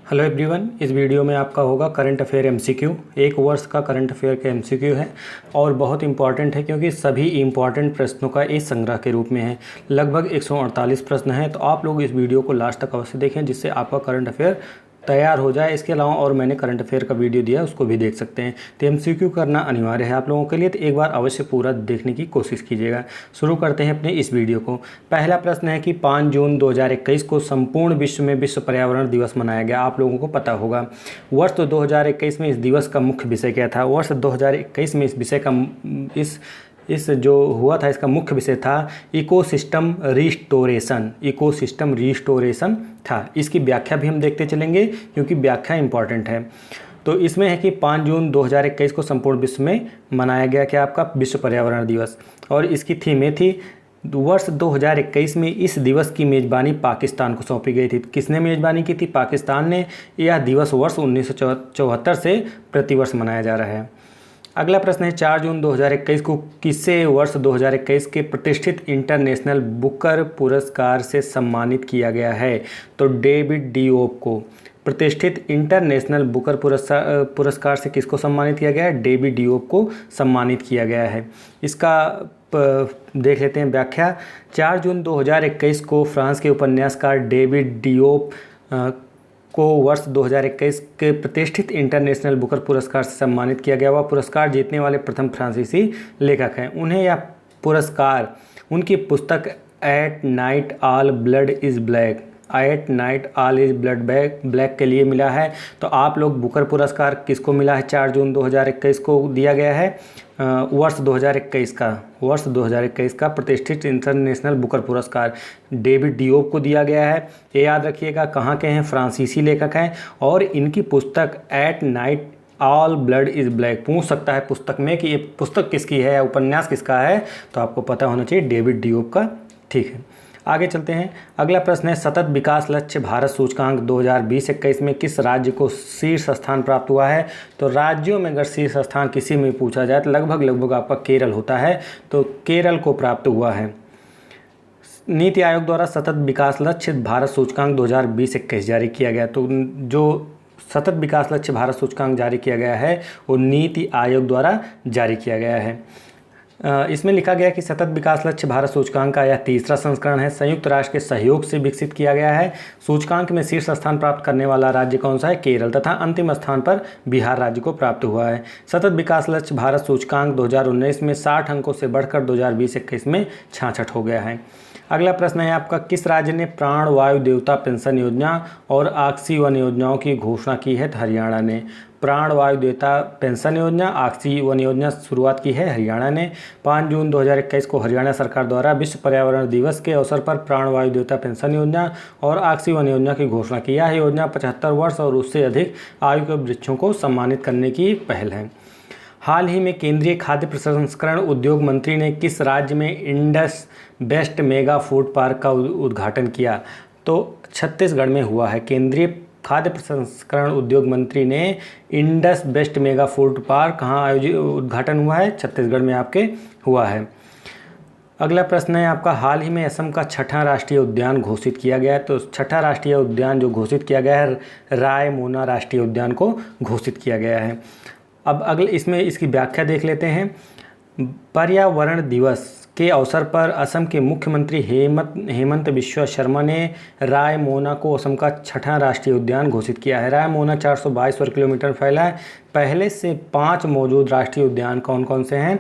Hello everyone, इस video में आपका होगा करंट अफेयर एमसीक्यू। एक वर्ष का करंट अफेयर का एमसीक्यू है और बहुत इंपॉर्टेंट है क्योंकि सभी इंपॉर्टेंट प्रश्नों का एक संग्रह के रूप में है। लगभग 148 प्रश्न हैं, तो आप लोग इस वीडियो को लास्ट तक अवश्य देखें जिससे आपका करंट अफेयर तैयार हो जाए। इसके अलावा और मैंने करंट अफेयर का वीडियो दिया है, उसको भी देख सकते हैं। तो एमसीक्यू करना अनिवार्य है आप लोगों के लिए, तो एक बार अवश्य पूरा देखने की कोशिश कीजिएगा। शुरू करते हैं अपने इस वीडियो को। पहला प्रश्न है कि 5 जून 2021 को संपूर्ण विश्व में विश्व पर्यावरण दिवस मनाया गया। आप लोगों को पता होगा वर्ष 2021 में इस दिवस का मुख्य विषय क्या था। वर्ष 2021 में इस विषय का इस जो हुआ था इसका मुख्य विषय था इकोसिस्टम रिस्टोरेशन। इकोसिस्टम रिस्टोरेशन था। इसकी व्याख्या भी हम देखते चलेंगे क्योंकि व्याख्या इंपॉर्टेंट है। तो इसमें है कि 5 जून 2021 को संपूर्ण विश्व में मनाया गया क्या आपका विश्व पर्यावरण दिवस, और इसकी थीम ये थी वर्ष 2021 में इस दिवस की मेज़बानी पाकिस्तान को सौंपी गई थी। किसने मेज़बानी की थी? पाकिस्तान ने। यह दिवस वर्ष 1974 से प्रतिवर्ष मनाया जा रहा है। अगला प्रश्न है 4 जून 2021 को किसे वर्ष 2021 के प्रतिष्ठित इंटरनेशनल बुकर पुरस्कार से सम्मानित किया गया है? तो डेविड डिओप को प्रतिष्ठित इंटरनेशनल बुकर पुरस्कार से किसको सम्मानित किया गया है? डेविड डिओप को सम्मानित किया गया है। इसका देख लेते हैं व्याख्या। 4 जून 2021 को फ्रांस के उपन्यासकार डेविड डिओप को वर्ष 2021 के प्रतिष्ठित इंटरनेशनल बुकर पुरस्कार से सम्मानित किया गया। वह पुरस्कार जीतने वाले प्रथम फ्रांसीसी लेखक हैं। उन्हें यह पुरस्कार उनकी पुस्तक at night all blood is black के लिए मिला है। तो आप लोग बुकर पुरस्कार किसको मिला है? 4 जून 2021 को दिया गया है। वर्ष 2021 का प्रतिष्ठित इंटरनेशनल बुकर पुरस्कार डेविड डिओप को दिया गया है। ये याद रखिएगा, कहाँ के हैं? फ्रांसीसी लेखक हैं और इनकी पुस्तक at night all blood is black. पूछ सकता है पुस्तक में कि ये पुस्तक किसकी है या उपन्यास किसका है, तो आपको पता होना चाहिए डेविड डिओप का। ठीक है, आगे चलते हैं। अगला प्रश्न है सतत विकास लक्ष्य भारत सूचकांक 2020-21 में किस राज्य को शीर्ष स्थान प्राप्त हुआ है? तो राज्यों में अगर शीर्ष स्थान किसी में पूछा जाए तो लगभग आपका केरल होता है, तो केरल को प्राप्त हुआ है। नीति आयोग द्वारा सतत विकास लक्ष्य भारत सूचकांक 2020-21 जारी किया गया। तो जो सतत विकास लक्ष्य भारत सूचकांक जारी किया गया है वो नीति आयोग द्वारा जारी किया गया है। इसमें लिखा गया कि सतत विकास लक्ष्य भारत सूचकांक का यह तीसरा संस्करण है। संयुक्त राष्ट्र के सहयोग से विकसित किया गया है। सूचकांक में शीर्ष स्थान प्राप्त करने वाला राज्य कौन सा है? केरल। तथा अंतिम स्थान पर बिहार राज्य को प्राप्त हुआ है। सतत विकास लक्ष्य भारत सूचकांक 2019 में 60 अंकों से बढ़कर 2020-21 में 66 हो गया है। अगला प्रश्न है आपका किस राज्य ने प्राण वायु देवता पेंशन योजना और ऑक्सीवन योजनाओं की घोषणा की है? तो हरियाणा ने। प्राण वायु देवता पेंशन योजना, ऑक्सीवन योजना शुरुआत की है हरियाणा ने। 5 जून 2021 को हरियाणा सरकार द्वारा विश्व पर्यावरण दिवस के अवसर पर प्राण वायु देवता पेंशन योजना और ऑक्सीवन योजना की घोषणा की। यह योजना 75 वर्ष और उससे अधिक आयु के वृक्षों को सम्मानित करने की एक पहल है। हाल ही में केंद्रीय खाद्य प्रसंस्करण उद्योग मंत्री ने किस राज्य में Indus best mega food park का उद्घाटन किया? तो छत्तीसगढ़ में हुआ है। केंद्रीय खाद्य प्रसंस्करण उद्योग मंत्री ने Indus best mega food park कहाँ उद्घाटन हुआ है? छत्तीसगढ़ में आपके हुआ है। अगला प्रश्न है आपका हाल ही में असम का 6ठा राष्ट्रीय उद्यान घोषित किया गया है। तो 6ठा राष्ट्रीय उद्यान जो घोषित किया गया है रायमोना राष्ट्रीय उद्यान को घोषित किया गया है। अब अगले इसमें इसकी व्याख्या देख लेते हैं। पर्यावरण दिवस के अवसर पर असम के मुख्यमंत्री हेमंत बिश्वा शर्मा ने रायमोना को असम का 6ठा राष्ट्रीय उद्यान घोषित किया है। रायमोना 422 वर्ग किलोमीटर फैला है। पहले से 5 मौजूद राष्ट्रीय उद्यान कौन कौन से हैं?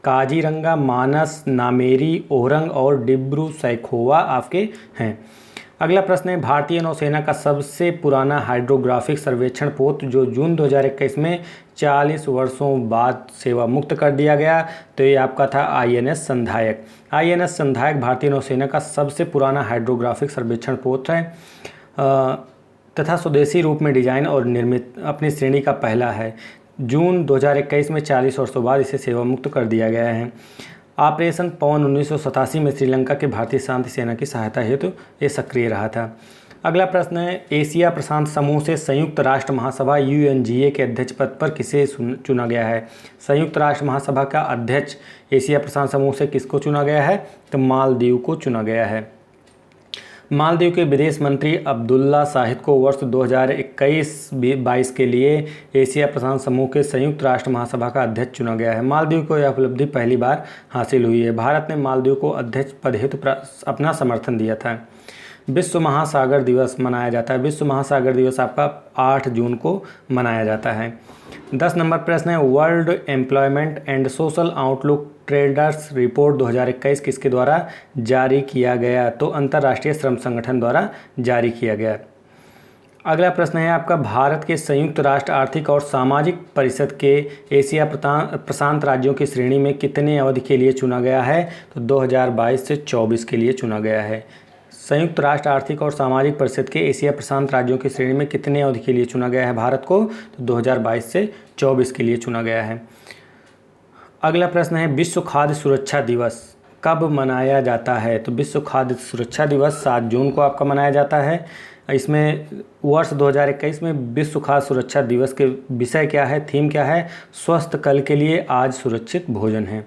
काजीरंगा, मानस, नामेरी, ओरंग और डिब्रू सैखोवा आपके हैं। अगला प्रश्न है भारतीय नौसेना का सबसे पुराना हाइड्रोग्राफिक सर्वेक्षण पोत जो जून 2021 में 40 वर्षों बाद सेवा मुक्त कर दिया गया, तो ये आपका था आईएनएस संधायक। आईएनएस संधायक भारतीय नौसेना का सबसे पुराना हाइड्रोग्राफिक सर्वेक्षण पोत है तथा स्वदेशी रूप में डिजाइन और निर्मित अपनी श्रेणी का पहला है। जून 2021 में 40 वर्षों बाद इसे सेवा मुक्त कर दिया गया है। ऑपरेशन पवन 1987 में श्रीलंका के भारतीय शांति सेना की सहायता हेतु ये सक्रिय रहा था। अगला प्रश्न है एशिया प्रशांत समूह से संयुक्त राष्ट्र महासभा यूएनजीए के अध्यक्ष पद पर किसे चुना गया है? संयुक्त राष्ट्र महासभा का अध्यक्ष एशिया प्रशांत समूह से किसको चुना गया है? तो मालदीव को चुना गया है। मालदीव के विदेश मंत्री अब्दुल्ला शाहिद को वर्ष 2021-22 के लिए एशिया प्रशांत समूह के संयुक्त राष्ट्र महासभा का अध्यक्ष चुना गया है। मालदीव को यह उपलब्धि पहली बार हासिल हुई है। भारत ने मालदीव को अध्यक्ष पद हेतु अपना समर्थन दिया था। विश्व महासागर दिवस मनाया जाता है। विश्व महासागर दिवस आपका 8 जून को मनाया जाता है। 10 नंबर प्रश्न है, world employment and social outlook traders report 2021 किसके द्वारा जारी किया गया? तो अंतर्राष्ट्रीय श्रम संगठन द्वारा जारी किया गया। अगला प्रश्न है आपका, भारत के संयुक्त राष्ट्र आर्थिक और सामाजिक परिषद के एशिया प्रशांत राज्यों की श्रेणी में कितने अवधि के लिए चुना गया है? तो 2022 से 24 के लिए चुना गया है। संयुक्त राष्ट्र आर्थिक और सामाजिक परिषद के एशिया प्रशांत राज्यों की श्रेणी में कितने अवधि के लिए चुना गया है भारत को? तो 2022 से 24 के लिए चुना गया है। अगला प्रश्न है, विश्व खाद्य सुरक्षा दिवस कब मनाया जाता है? तो विश्व खाद्य सुरक्षा दिवस 7 जून को आपका मनाया जाता है। इसमें वर्ष 2021 में विश्व खाद्य सुरक्षा दिवस के विषय क्या है, थीम क्या है? स्वस्थ कल के लिए आज सुरक्षित भोजन है।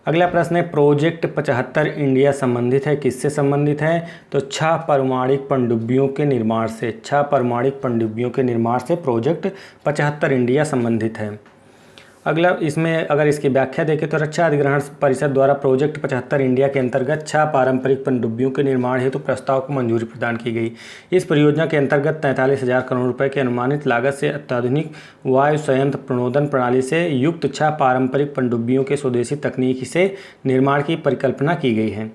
अगला प्रश्न है, प्रोजेक्ट 75 इंडिया संबंधित है, किससे संबंधित है? तो 6 परमाणुक पनडुब्बियों के निर्माण से, 6 परमाणुक पनडुब्बियों के निर्माण से प्रोजेक्ट 75 इंडिया संबंधित है। अगला इसमें अगर इसकी व्याख्या देखें तो रक्षा अधिग्रहण परिषद द्वारा प्रोजेक्ट 75 इंडिया के अंतर्गत 6 पारंपरिक पनडुब्बियों के निर्माण हेतु प्रस्ताव को मंजूरी प्रदान की गई। इस परियोजना के अंतर्गत 43,000 करोड़ रुपए की अनुमानित लागत से अत्याधुनिक वायु संयंत्र प्रणोदन प्रणाली से युक्त 6 पारंपरिक पनडुब्बियों के स्वदेशी तकनीक से निर्माण की परिकल्पना की गई है।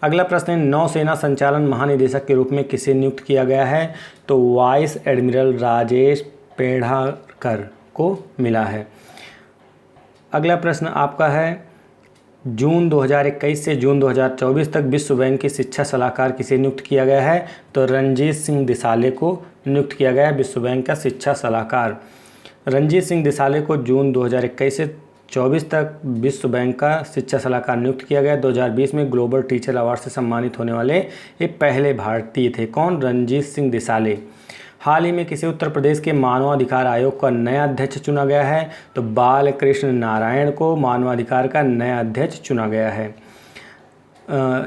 अगला प्रश्न है, नौसेना संचालन महानिदेशक के रूप में किसे नियुक्त किया गया है? तो वाइस एडमिरल राजेश पेढ़ाकर को मिला है। अगला प्रश्न आपका है, जून 2021 से जून 2024 तक विश्व बैंक के शिक्षा सलाहकार किसे नियुक्त किया गया है? तो रणजीत सिंह दिसाले को नियुक्त किया गया है विश्व बैंक का शिक्षा सलाहकार। रणजीत सिंह दिसाले को जून 2021 से 24 तक विश्व बैंक का शिक्षा सलाहकार नियुक्त किया गया। 2020 में ग्लोबल टीचर अवार्ड से सम्मानित होने वाले ये पहले भारतीय थे। कौन? रणजीत सिंह दिसाले। हाल ही में किसी उत्तर प्रदेश के मानवाधिकार आयोग का नया अध्यक्ष चुना गया है? तो बालकृष्ण नारायण को मानवाधिकार का नया अध्यक्ष चुना गया है।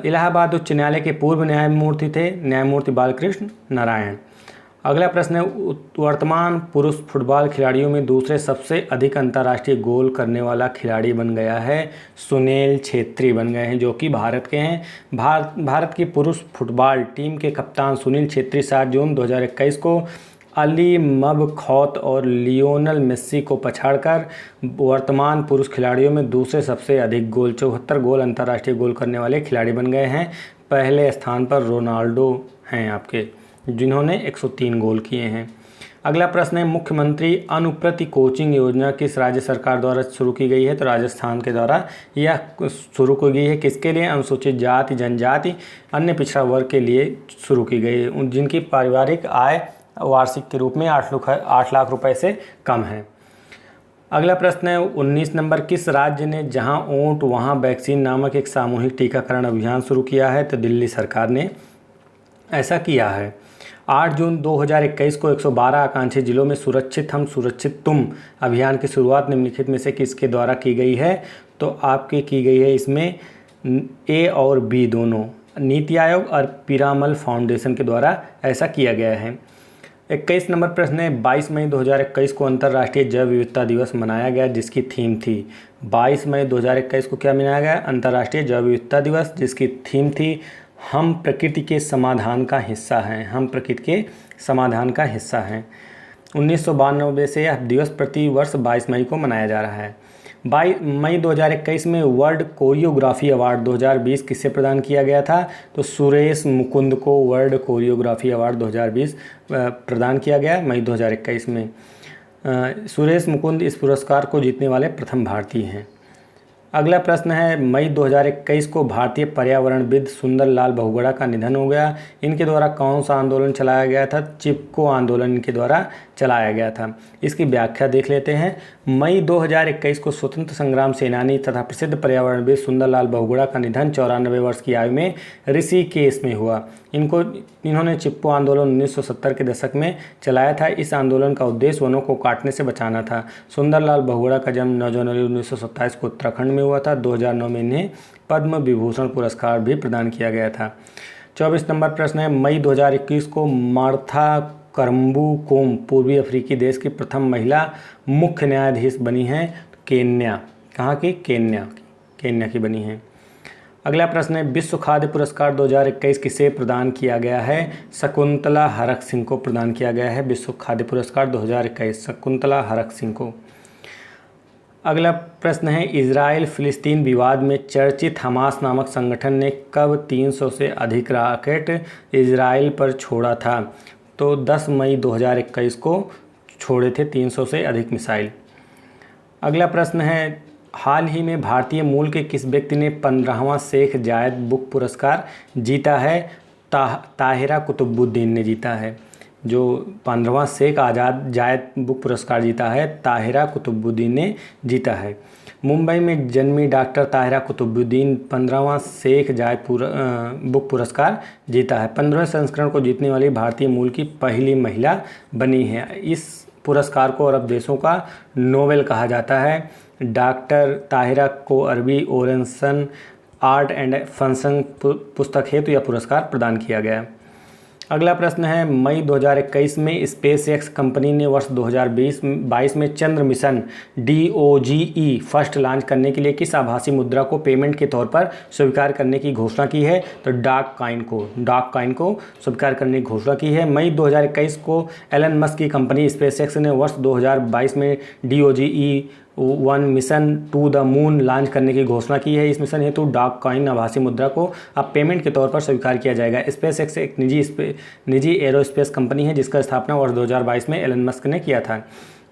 इलाहाबाद उच्च न्यायालय के पूर्व न्यायमूर्ति थे न्यायमूर्ति बालकृष्ण नारायण। अगला प्रश्न है, वर्तमान पुरुष फुटबॉल खिलाड़ियों में दूसरे सबसे अधिक अंतर्राष्ट्रीय गोल करने वाला खिलाड़ी बन गया है सुनील छेत्री बन गए हैं, जो कि भारत के हैं। भारत की पुरुष फुटबॉल टीम के कप्तान सुनील छेत्री 7 जून 2021 को अली मबखौत और लियोनल मेस्सी को पछाड़कर वर्तमान पुरुष खिलाड़ियों में दूसरे सबसे अधिक गोल 74 गोल अंतर्राष्ट्रीय गोल करने वाले खिलाड़ी बन गए हैं। पहले स्थान पर रोनाल्डो हैं आपके, जिन्होंने 103 गोल किए हैं। अगला प्रश्न है, मुख्यमंत्री अनुप्रति कोचिंग योजना किस राज्य सरकार द्वारा शुरू की गई है? तो राजस्थान के द्वारा यह शुरू की गई है। किसके लिए? अनुसूचित जाति जनजाति अन्य पिछड़ा वर्ग के लिए शुरू की गई है, जिनकी पारिवारिक आय वार्षिक के रूप में 8 लाख रुपए से कम है। अगला प्रश्न है 19 नंबर, किस राज्य ने जहां ऊंट वहां वैक्सीन नामक एक सामूहिक टीकाकरण अभियान शुरू किया है? तो दिल्ली सरकार ने ऐसा किया है। 8 जून 2021 को 112 आकांक्षी जिलों में सुरक्षित हम सुरक्षित तुम अभियान की शुरुआत निम्नलिखित में से किसके द्वारा की गई है? तो आपकी की गई है इसमें ए और बी दोनों, नीति आयोग और पीरामल फाउंडेशन के द्वारा ऐसा किया गया है। 21 नंबर प्रश्न है, 22 मई 2021 को अंतर्राष्ट्रीय जैव विविधता दिवस मनाया गया, जिसकी थीम थी 22 मई 2021 को क्या मनाया गया? अंतर्राष्ट्रीय जैव विविधता दिवस, जिसकी थीम थी हम प्रकृति के समाधान का हिस्सा हैं। हम प्रकृति के समाधान का हिस्सा हैं। 1992 से यह दिवस प्रति वर्ष 22 मई को मनाया जा रहा है। 22 मई 2021 में वर्ल्ड कोरियोग्राफी अवार्ड 2020 किसे प्रदान किया गया था? तो सुरेश मुकुंद को वर्ल्ड कोरियोग्राफी अवार्ड 2020 प्रदान किया गया मई 2021 में। सुरेश मुकुंद इस पुरस्कार को जीतने वाले प्रथम भारतीय हैं। अगला प्रश्न है, मई 2021 को भारतीय पर्यावरणविद सुंदरलाल बहुगुणा का निधन हो गया। इनके द्वारा कौन सा आंदोलन चलाया गया था? चिपको आंदोलन इनके द्वारा चलाया गया था। इसकी व्याख्या देख लेते हैं। मई 2021 को स्वतंत्र संग्राम सेनानी तथा प्रसिद्ध पर्यावरणविद सुंदरलाल बहुगुणा का निधन 94 वर्ष की आयु में ऋषिकेश में हुआ। इन्होंने चिपको आंदोलन 1970 के दशक में चलाया था। इस आंदोलन का उद्देश्य वनों को काटने से बचाना था। सुंदरलाल बहुगुणा का जन्म 9 जनवरी 1927 को उत्तराखंड में हुआ था। 2009 में इन्हें पद्म विभूषण पुरस्कार भी प्रदान किया गया था। 24 नंबर प्रश्न है, मई 2021 को मार्था करम्बू कोम पूर्वी अफ्रीकी देश की प्रथम महिला मुख्य न्यायाधीश बनी हैं। केन्या, कहाँ की? केन्या की बनी हैं। अगला प्रश्न है, विश्व खाद्य पुरस्कार 2021 किसे प्रदान किया गया है? शकुंतला हरक सिंह को प्रदान किया गया है विश्व खाद्य पुरस्कार 2021, शकुंतला हरक सिंह को। अगला प्रश्न है, इजराइल फिलिस्तीन विवाद में चर्चित हमास नामक संगठन ने कब 300 से अधिक रॉकेट इजराइल पर छोड़ा था? तो 10 मई 2021 को छोड़े थे 300 से अधिक मिसाइल। अगला प्रश्न है, हाल ही में भारतीय मूल के किस व्यक्ति ने 15वां शेख जायद बुक पुरस्कार जीता है? ताहिरा कुतुबुद्दीन ने जीता है। जो 15वां शेख आज़ाद जायद बुक पुरस्कार जीता है, ताहिरा कुतुबुद्दीन ने जीता है। मुंबई में जन्मी डॉक्टर ताहिरा कुतुबुद्दीन 15वां शेख जायद बुक पुरस्कार जीता है। 15वें संस्करण को जीतने वाली भारतीय मूल की पहली महिला बनी है। इस पुरस्कार को अरब देशों का नोबेल कहा जाता है। डॉक्टर ताहिरा को अरबी ओरेंसन आर्ट एंड फंक्शन पुस्तक हेतु यह पुरस्कार प्रदान किया गया। अगला प्रश्न है, मई 2021 में स्पेस एक्स कंपनी ने वर्ष 2022 में चंद्र मिशन DOGE फर्स्ट लॉन्च करने के लिए किस आभासी मुद्रा को पेमेंट के तौर पर स्वीकार करने की घोषणा की है? तो डॉग कॉइन को स्वीकार करने की घोषणा की है। मई 2021 को एलन मस्क की कंपनी स्पेस एक्स ने वर्ष 2022 में DOGE 1 mission to the moon launch करने की घोषणा की है। इस मिशन हेतु डॉग कॉइन आभासी मुद्रा को अब पेमेंट के तौर पर स्वीकार किया जाएगा। स्पेस एक्स एक निजी एरोस्पेस कंपनी है जिसका स्थापना वर्ष 2022 में एलन मस्क ने किया था।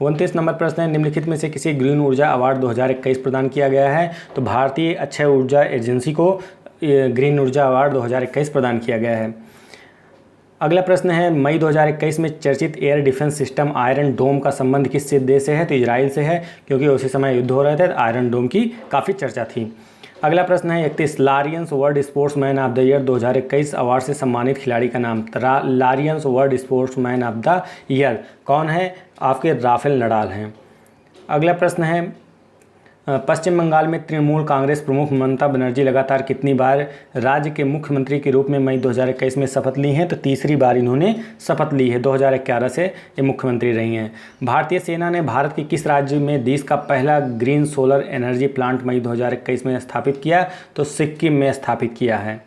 29 नंबर प्रश्न है, निम्नलिखित में से किसी ग्रीन ऊर्जा अवार्ड 2021 प्रदान किया गया है? तो भारतीय अक्षय ऊर्जा एजेंसी को ग्रीन ऊर्जा अवार्ड 2021 प्रदान किया गया है। अगला प्रश्न है, मई 2021 में चर्चित एयर डिफेंस सिस्टम आयरन डोम का संबंध किस देश से है? तो इजराइल से है, क्योंकि उसी समय युद्ध हो रहे थे। आयरन डोम की काफ़ी चर्चा थी। अगला प्रश्न है, 31 Laureus world sportsman of the year 2021 award से सम्मानित खिलाड़ी का नाम। Laureus world sportsman of the year कौन है? आपके राफेल नडाल हैं। अगला प्रश्न है, पश्चिम बंगाल में तृणमूल कांग्रेस प्रमुख ममता बनर्जी लगातार कितनी बार राज्य के मुख्यमंत्री के रूप में मई 2021 में शपथ ली हैं? तो तीसरी बार इन्होंने शपथ ली है। 2011 से ये मुख्यमंत्री रही हैं। भारतीय सेना ने भारत के किस राज्य में देश का पहला ग्रीन सोलर एनर्जी प्लांट मई 2021 में स्थापित किया? तो सिक्किम में स्थापित किया है।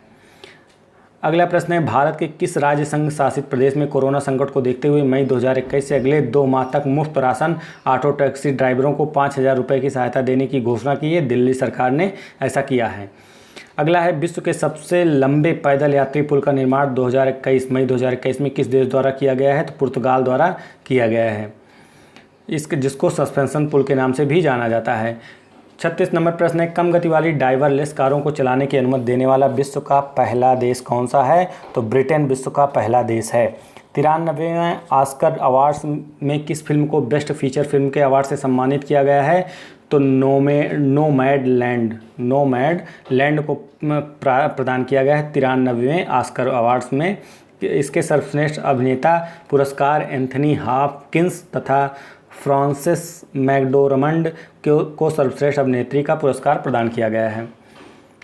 अगला प्रश्न है, भारत के किस राज्य संघ शासित प्रदेश में कोरोना संकट को देखते हुए मई 2021 से अगले 2 माह तक मुफ्त राशन ऑटो टैक्सी ड्राइवरों को 5,000 रुपये की सहायता देने की घोषणा की है? दिल्ली सरकार ने ऐसा किया है। अगला है, विश्व के सबसे लंबे पैदल यात्री पुल का निर्माण मई 2021 में किस देश द्वारा किया गया है? तो पुर्तगाल द्वारा किया गया है, जिसको सस्पेंशन पुल के नाम से भी जाना जाता है। 36 नंबर प्रश्न है, कम गति वाली ड्राइवरलेस कारों को चलाने की अनुमति देने वाला विश्व का पहला देश कौन सा है? तो ब्रिटेन विश्व का पहला देश है। 93वें ऑस्कर अवार्ड्स में किस फिल्म को बेस्ट फीचर फिल्म के अवार्ड से सम्मानित किया गया है? तो नोमैड लैंड को प्रदान किया गया है 93वें ऑस्कर अवार्ड्स में। इसके सर्वश्रेष्ठ अभिनेता पुरस्कार एंथनी हॉपकिंस तथा फ्रांसिस मैकडोरमंड को सर्वश्रेष्ठ अभिनेत्री का पुरस्कार प्रदान किया गया है।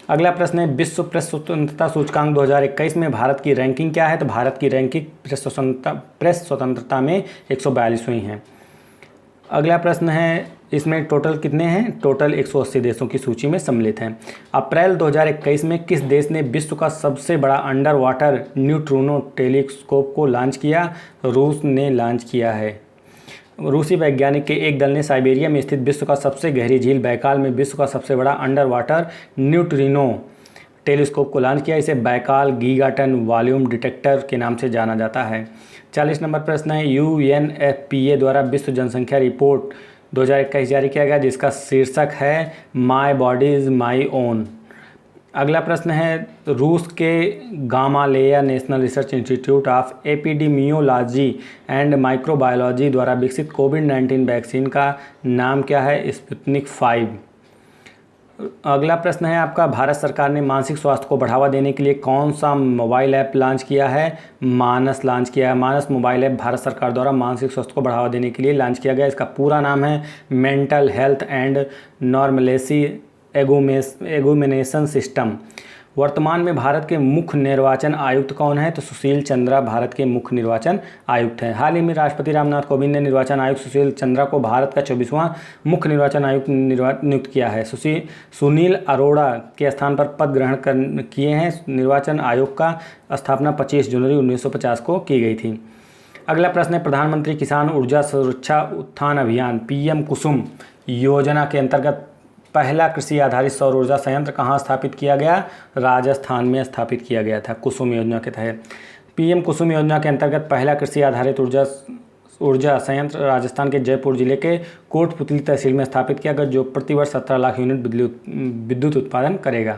अगला प्रश्न है, विश्व प्रेस स्वतंत्रता सूचकांक 2021 में भारत की रैंकिंग क्या है? तो भारत की रैंकिंग प्रेस स्वतंत्रता में 142वीं है। अगला प्रश्न है, इसमें टोटल कितने हैं? टोटल 180 देशों की सूची में सम्मिलित हैं। अप्रैल 2021 में किस देश ने विश्व का सबसे बड़ा अंडर वाटर न्यूट्रिनो टेलीस्कोप को लॉन्च किया? रूस ने लॉन्च किया है। रूसी वैज्ञानिक के एक दल ने साइबेरिया में स्थित विश्व का सबसे गहरी झील बैकाल में विश्व का सबसे बड़ा अंडर वाटर न्यूट्रिनो टेलीस्कोप को लॉन्च किया। इसे बैकाल गीगाटन वॉल्यूम डिटेक्टर के नाम से जाना जाता है। 40 नंबर प्रश्न है, UNFPA द्वारा विश्व जनसंख्या रिपोर्ट 2021 जारी किया गया, जिसका शीर्षक है my body is my own. अगला प्रश्न है, रूस के Gamaleya national research institute of epidemiology and microbiology द्वारा विकसित कोविड-19 वैक्सीन का नाम क्या है? स्पुतनिक 5। अगला प्रश्न है आपका, भारत सरकार ने मानसिक स्वास्थ्य को बढ़ावा देने के लिए कौन सा मोबाइल ऐप लॉन्च किया है? मानस लॉन्च किया है। मानस मोबाइल ऐप भारत सरकार द्वारा मानसिक स्वास्थ्य को बढ़ावा देने के लिए लॉन्च किया गया। इसका पूरा नाम है मेंटल हेल्थ एंड नॉर्मलेसी एगुमिनेशन सिस्टम। वर्तमान में भारत के मुख्य निर्वाचन आयुक्त कौन है? तो सुशील चंद्रा भारत के मुख्य निर्वाचन आयुक्त हैं। हाल ही में राष्ट्रपति रामनाथ कोविंद ने निर्वाचन आयुक्त सुशील चंद्रा को भारत का 24वां मुख्य निर्वाचन आयुक्त नियुक्त किया है। सुनील अरोड़ा के स्थान पर पद ग्रहण किए हैं। निर्वाचन आयोग का स्थापना 25 जनवरी 1950 को की गई थी। अगला प्रश्न है, प्रधानमंत्री किसान ऊर्जा सुरक्षा उत्थान अभियान पीएम कुसुम योजना के अंतर्गत पहला कृषि आधारित सौर ऊर्जा संयंत्र कहाँ स्थापित किया गया? राजस्थान में स्थापित किया गया था कुसुम योजना के तहत। पीएम कुसुम योजना के अंतर्गत पहला कृषि आधारित ऊर्जा संयंत्र राजस्थान के जयपुर जिले के कोटपुतली तहसील में स्थापित किया गया, जो प्रतिवर्ष 17 लाख यूनिट विद्युत उत्पादन करेगा।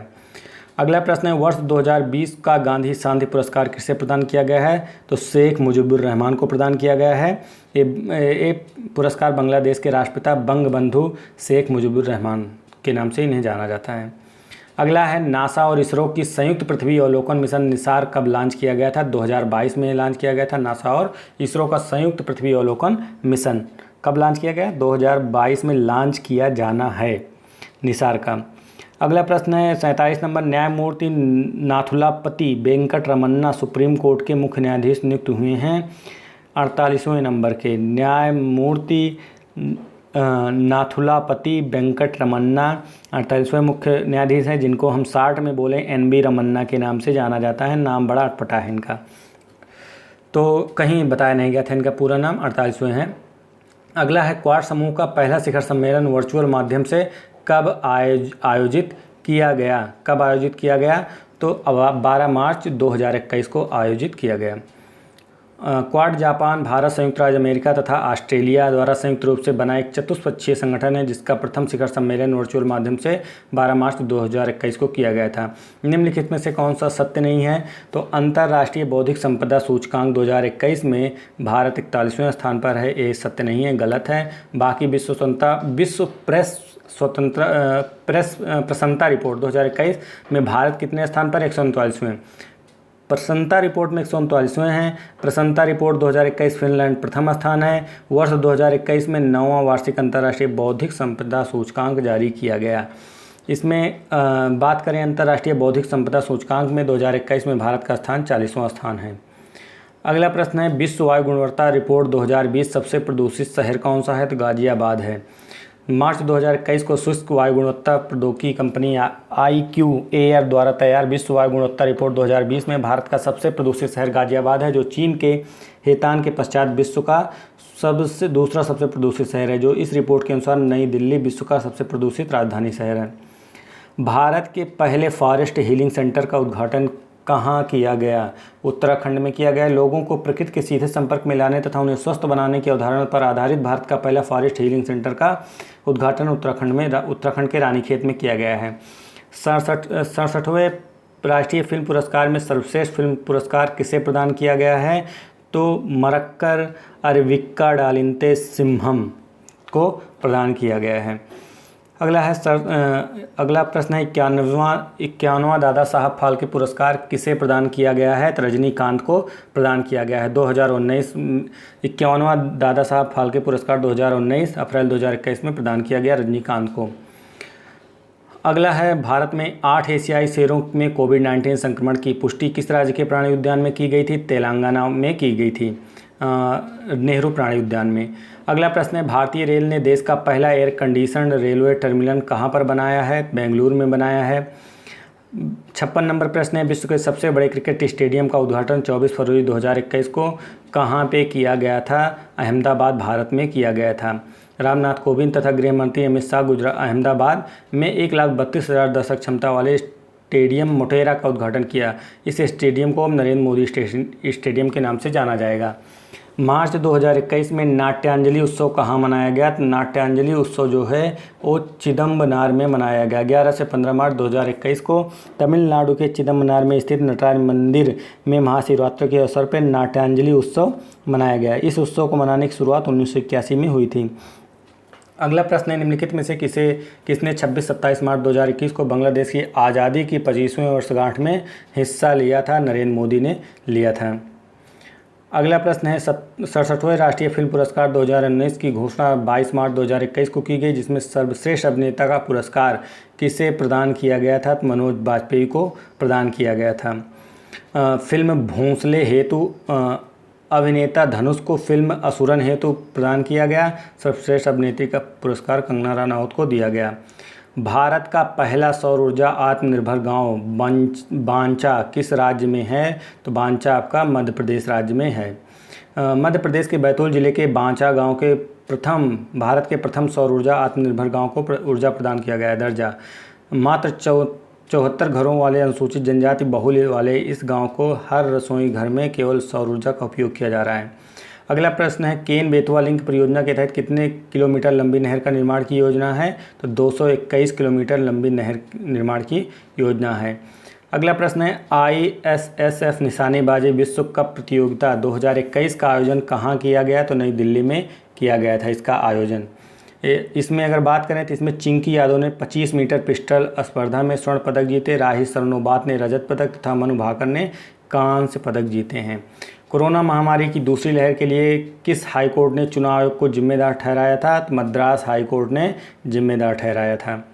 अगला प्रश्न है, वर्ष 2020 का गांधी शांति पुरस्कार किसे प्रदान किया गया है? तो शेख मुजीबुर रहमान को प्रदान किया गया है। ये पुरस्कार बांग्लादेश के राष्ट्रपिता बंगबंधु शेख मुजीबुर रहमान के नाम से इन्हें जाना जाता है। अगला है, नासा और इसरो की संयुक्त पृथ्वी अवलोकन मिशन निसार कब लॉन्च किया गया था? 2022 में लॉन्च किया गया था। नासा और इसरो का संयुक्त पृथ्वी अवलोकन मिशन कब लॉन्च किया गया? 2022 में लॉन्च किया जाना है निसार का। अगला प्रश्न है 47 नंबर, न्यायमूर्ति नाथुलापति वेंकट रमन्ना सुप्रीम कोर्ट के मुख्य न्यायाधीश नियुक्त हुए हैं 48वें नंबर के। न्यायमूर्ति नाथुलापति वेंकट रमन्ना 48वें मुख्य न्यायाधीश हैं, जिनको हम शार्ट में बोले NB रमन्ना के नाम से जाना जाता है। नाम बड़ा अटपटा है इनका, तो कहीं बताया नहीं गया था इनका पूरा नाम। 48वें हैं। अगला है, क्वाड समूह का पहला शिखर सम्मेलन वर्चुअल माध्यम से कब आयोजित किया गया? तो 12 मार्च 2021 को आयोजित किया गया। क्वाड जापान, भारत, संयुक्त राज्य अमेरिका तथा ऑस्ट्रेलिया द्वारा संयुक्त रूप से बना एक चतुष्पक्षीय संगठन है, जिसका प्रथम शिखर सम्मेलन वर्चुअल माध्यम से 12 मार्च 2021 को किया गया था। निम्नलिखित में से कौन सा सत्य नहीं है? तो अंतर्राष्ट्रीय बौद्धिक संपदा सूचकांक 2021 में भारत 41वें स्थान पर है। ये सत्य नहीं है, गलत है। बाकी विश्व प्रेस प्रसन्नता रिपोर्ट 2021 में भारत कितने स्थान पर? 139वें। प्रसन्नता रिपोर्ट में 139वें हैं। प्रसन्नता रिपोर्ट 2021 फिनलैंड प्रथम स्थान है। वर्ष 2021 में 9वां वार्षिक अंतर्राष्ट्रीय बौद्धिक संपदा सूचकांक जारी किया गया। इसमें बात करें अंतर्राष्ट्रीय बौद्धिक संपदा सूचकांक में 2021 में भारत का स्थान 40वां स्थान है। अगला प्रश्न है, विश्व वायु गुणवत्ता रिपोर्ट 2020 सबसे प्रदूषित शहर कौन सा है? तो गाजियाबाद है। मार्च 2021 को शुष्क वायु गुणवत्ता प्रौद्योगिकी कंपनी IQAir द्वारा तैयार विश्व वायु गुणवत्ता रिपोर्ट 2020 में भारत का सबसे प्रदूषित शहर गाजियाबाद है, जो चीन के हेतान के पश्चात विश्व का दूसरा सबसे प्रदूषित शहर है। जो इस रिपोर्ट के अनुसार नई दिल्ली विश्व का सबसे प्रदूषित राजधानी शहर है। भारत के पहले फॉरेस्ट हीलिंग सेंटर का उद्घाटन कहाँ किया गया? उत्तराखंड में किया गया। लोगों को प्रकृति के सीधे संपर्क में लाने तथा उन्हें स्वस्थ बनाने की अवधारणा पर आधारित भारत का पहला फॉरेस्ट हीलिंग सेंटर का उद्घाटन उत्तराखंड के रानीखेत में किया गया है। 67वें राष्ट्रीय फिल्म पुरस्कार में सर्वश्रेष्ठ फिल्म पुरस्कार किसे प्रदान किया गया है? तो मरक्कर अरविक्का डालिंते सिम्हम को प्रदान किया गया है। अगला प्रश्न है 51वां दादा साहब फाल्के पुरस्कार किसे प्रदान किया गया है? तो रजनीकांत को प्रदान किया गया है। 2019 51वां दादा साहब फाल्के पुरस्कार 2019 अप्रैल 2021 में प्रदान किया गया रजनीकांत को। अगला है, भारत में 8 एशियाई शेरों में कोविड-19 संक्रमण की पुष्टि किस राज्य के प्राणी उद्यान में की गई थी? तेलंगाना में की गई थी, नेहरू प्राणी उद्यान में। अगला प्रश्न है, भारतीय रेल ने देश का पहला एयर कंडीशनड रेलवे टर्मिनल कहाँ पर बनाया है? बेंगलुरु में बनाया है। 56 नंबर प्रश्न है, विश्व के सबसे बड़े क्रिकेट स्टेडियम का उद्घाटन 24 फरवरी 2021 को कहाँ पे किया गया था? अहमदाबाद, भारत में किया गया था। रामनाथ कोविंद तथा गृह मंत्री अमित शाह अहमदाबाद में 1,32,000 दर्शक क्षमता वाले स्टेडियम मोटेरा का उद्घाटन किया। इस स्टेडियम को अब नरेंद्र मोदी स्टेडियम के नाम से जाना जाएगा। मार्च 2021 में नाट्यांजलि उत्सव कहाँ मनाया गया? तो नाट्यांजलि उत्सव जो है वो चिदम्बनार में मनाया गया। 11 से 15 मार्च 2021 को तमिलनाडु के चिदम्बनार में स्थित नटराज मंदिर में महाशिवरात्रि के अवसर पर नाट्यांजलि उत्सव मनाया गया। इस उत्सव को मनाने की शुरुआत 1981 में हुई थी। अगला प्रश्न है, निम्नलिखित में से किसने 26-27 मार्च 2021 को बांग्लादेश की आज़ादी की 25वीं वर्षगांठ में हिस्सा लिया था? नरेंद्र मोदी ने लिया था। अगला प्रश्न है 67वें राष्ट्रीय फिल्म पुरस्कार 2019 की घोषणा 22 मार्च 2021 को की गई, जिसमें सर्वश्रेष्ठ अभिनेता का पुरस्कार किसे प्रदान किया गया था? तो मनोज बाजपेयी को प्रदान किया गया था। फिल्म भोंसले हेतु अभिनेता धनुष को फिल्म असुरन हेतु प्रदान किया गया। सर्वश्रेष्ठ अभिनेत्री का पुरस्कार कंगना रनौत को दिया गया। भारत का पहला सौर ऊर्जा आत्मनिर्भर गांव बांचा किस राज्य में है? तो बांचा आपका मध्य प्रदेश राज्य में है। मध्य प्रदेश के बैतूल जिले के बांचा गांव के भारत के प्रथम सौर ऊर्जा आत्मनिर्भर गांव को ऊर्जा प्रदान किया गया है दर्जा। मात्र 74 घरों वाले अनुसूचित जनजाति बहुल्य वाले इस गांव को हर रसोई घर में केवल सौर ऊर्जा का उपयोग किया जा रहा है। अगला प्रश्न है केन बेतवा लिंक परियोजना के तहत कितने किलोमीटर लंबी नहर का निर्माण की योजना है? तो 221 किलोमीटर लंबी नहर निर्माण की योजना है। अगला प्रश्न है ISSF निशानेबाजी विश्व कप प्रतियोगिता 2021 का आयोजन कहाँ किया गया? तो नई दिल्ली में किया गया था इसका आयोजन। इसमें अगर बात करें तो इसमें चिंकी यादव ने 25 मीटर पिस्टल स्पर्धा में स्वर्ण पदक जीते, राही सरनोबात ने रजत पदक तथा मनु भाकर ने कांस्य पदक जीते हैं। कोरोना महामारी की दूसरी लहर के लिए किस हाई कोर्ट ने चुनाव आयोग को जिम्मेदार ठहराया था? तो मद्रास हाई कोर्ट ने जिम्मेदार ठहराया था।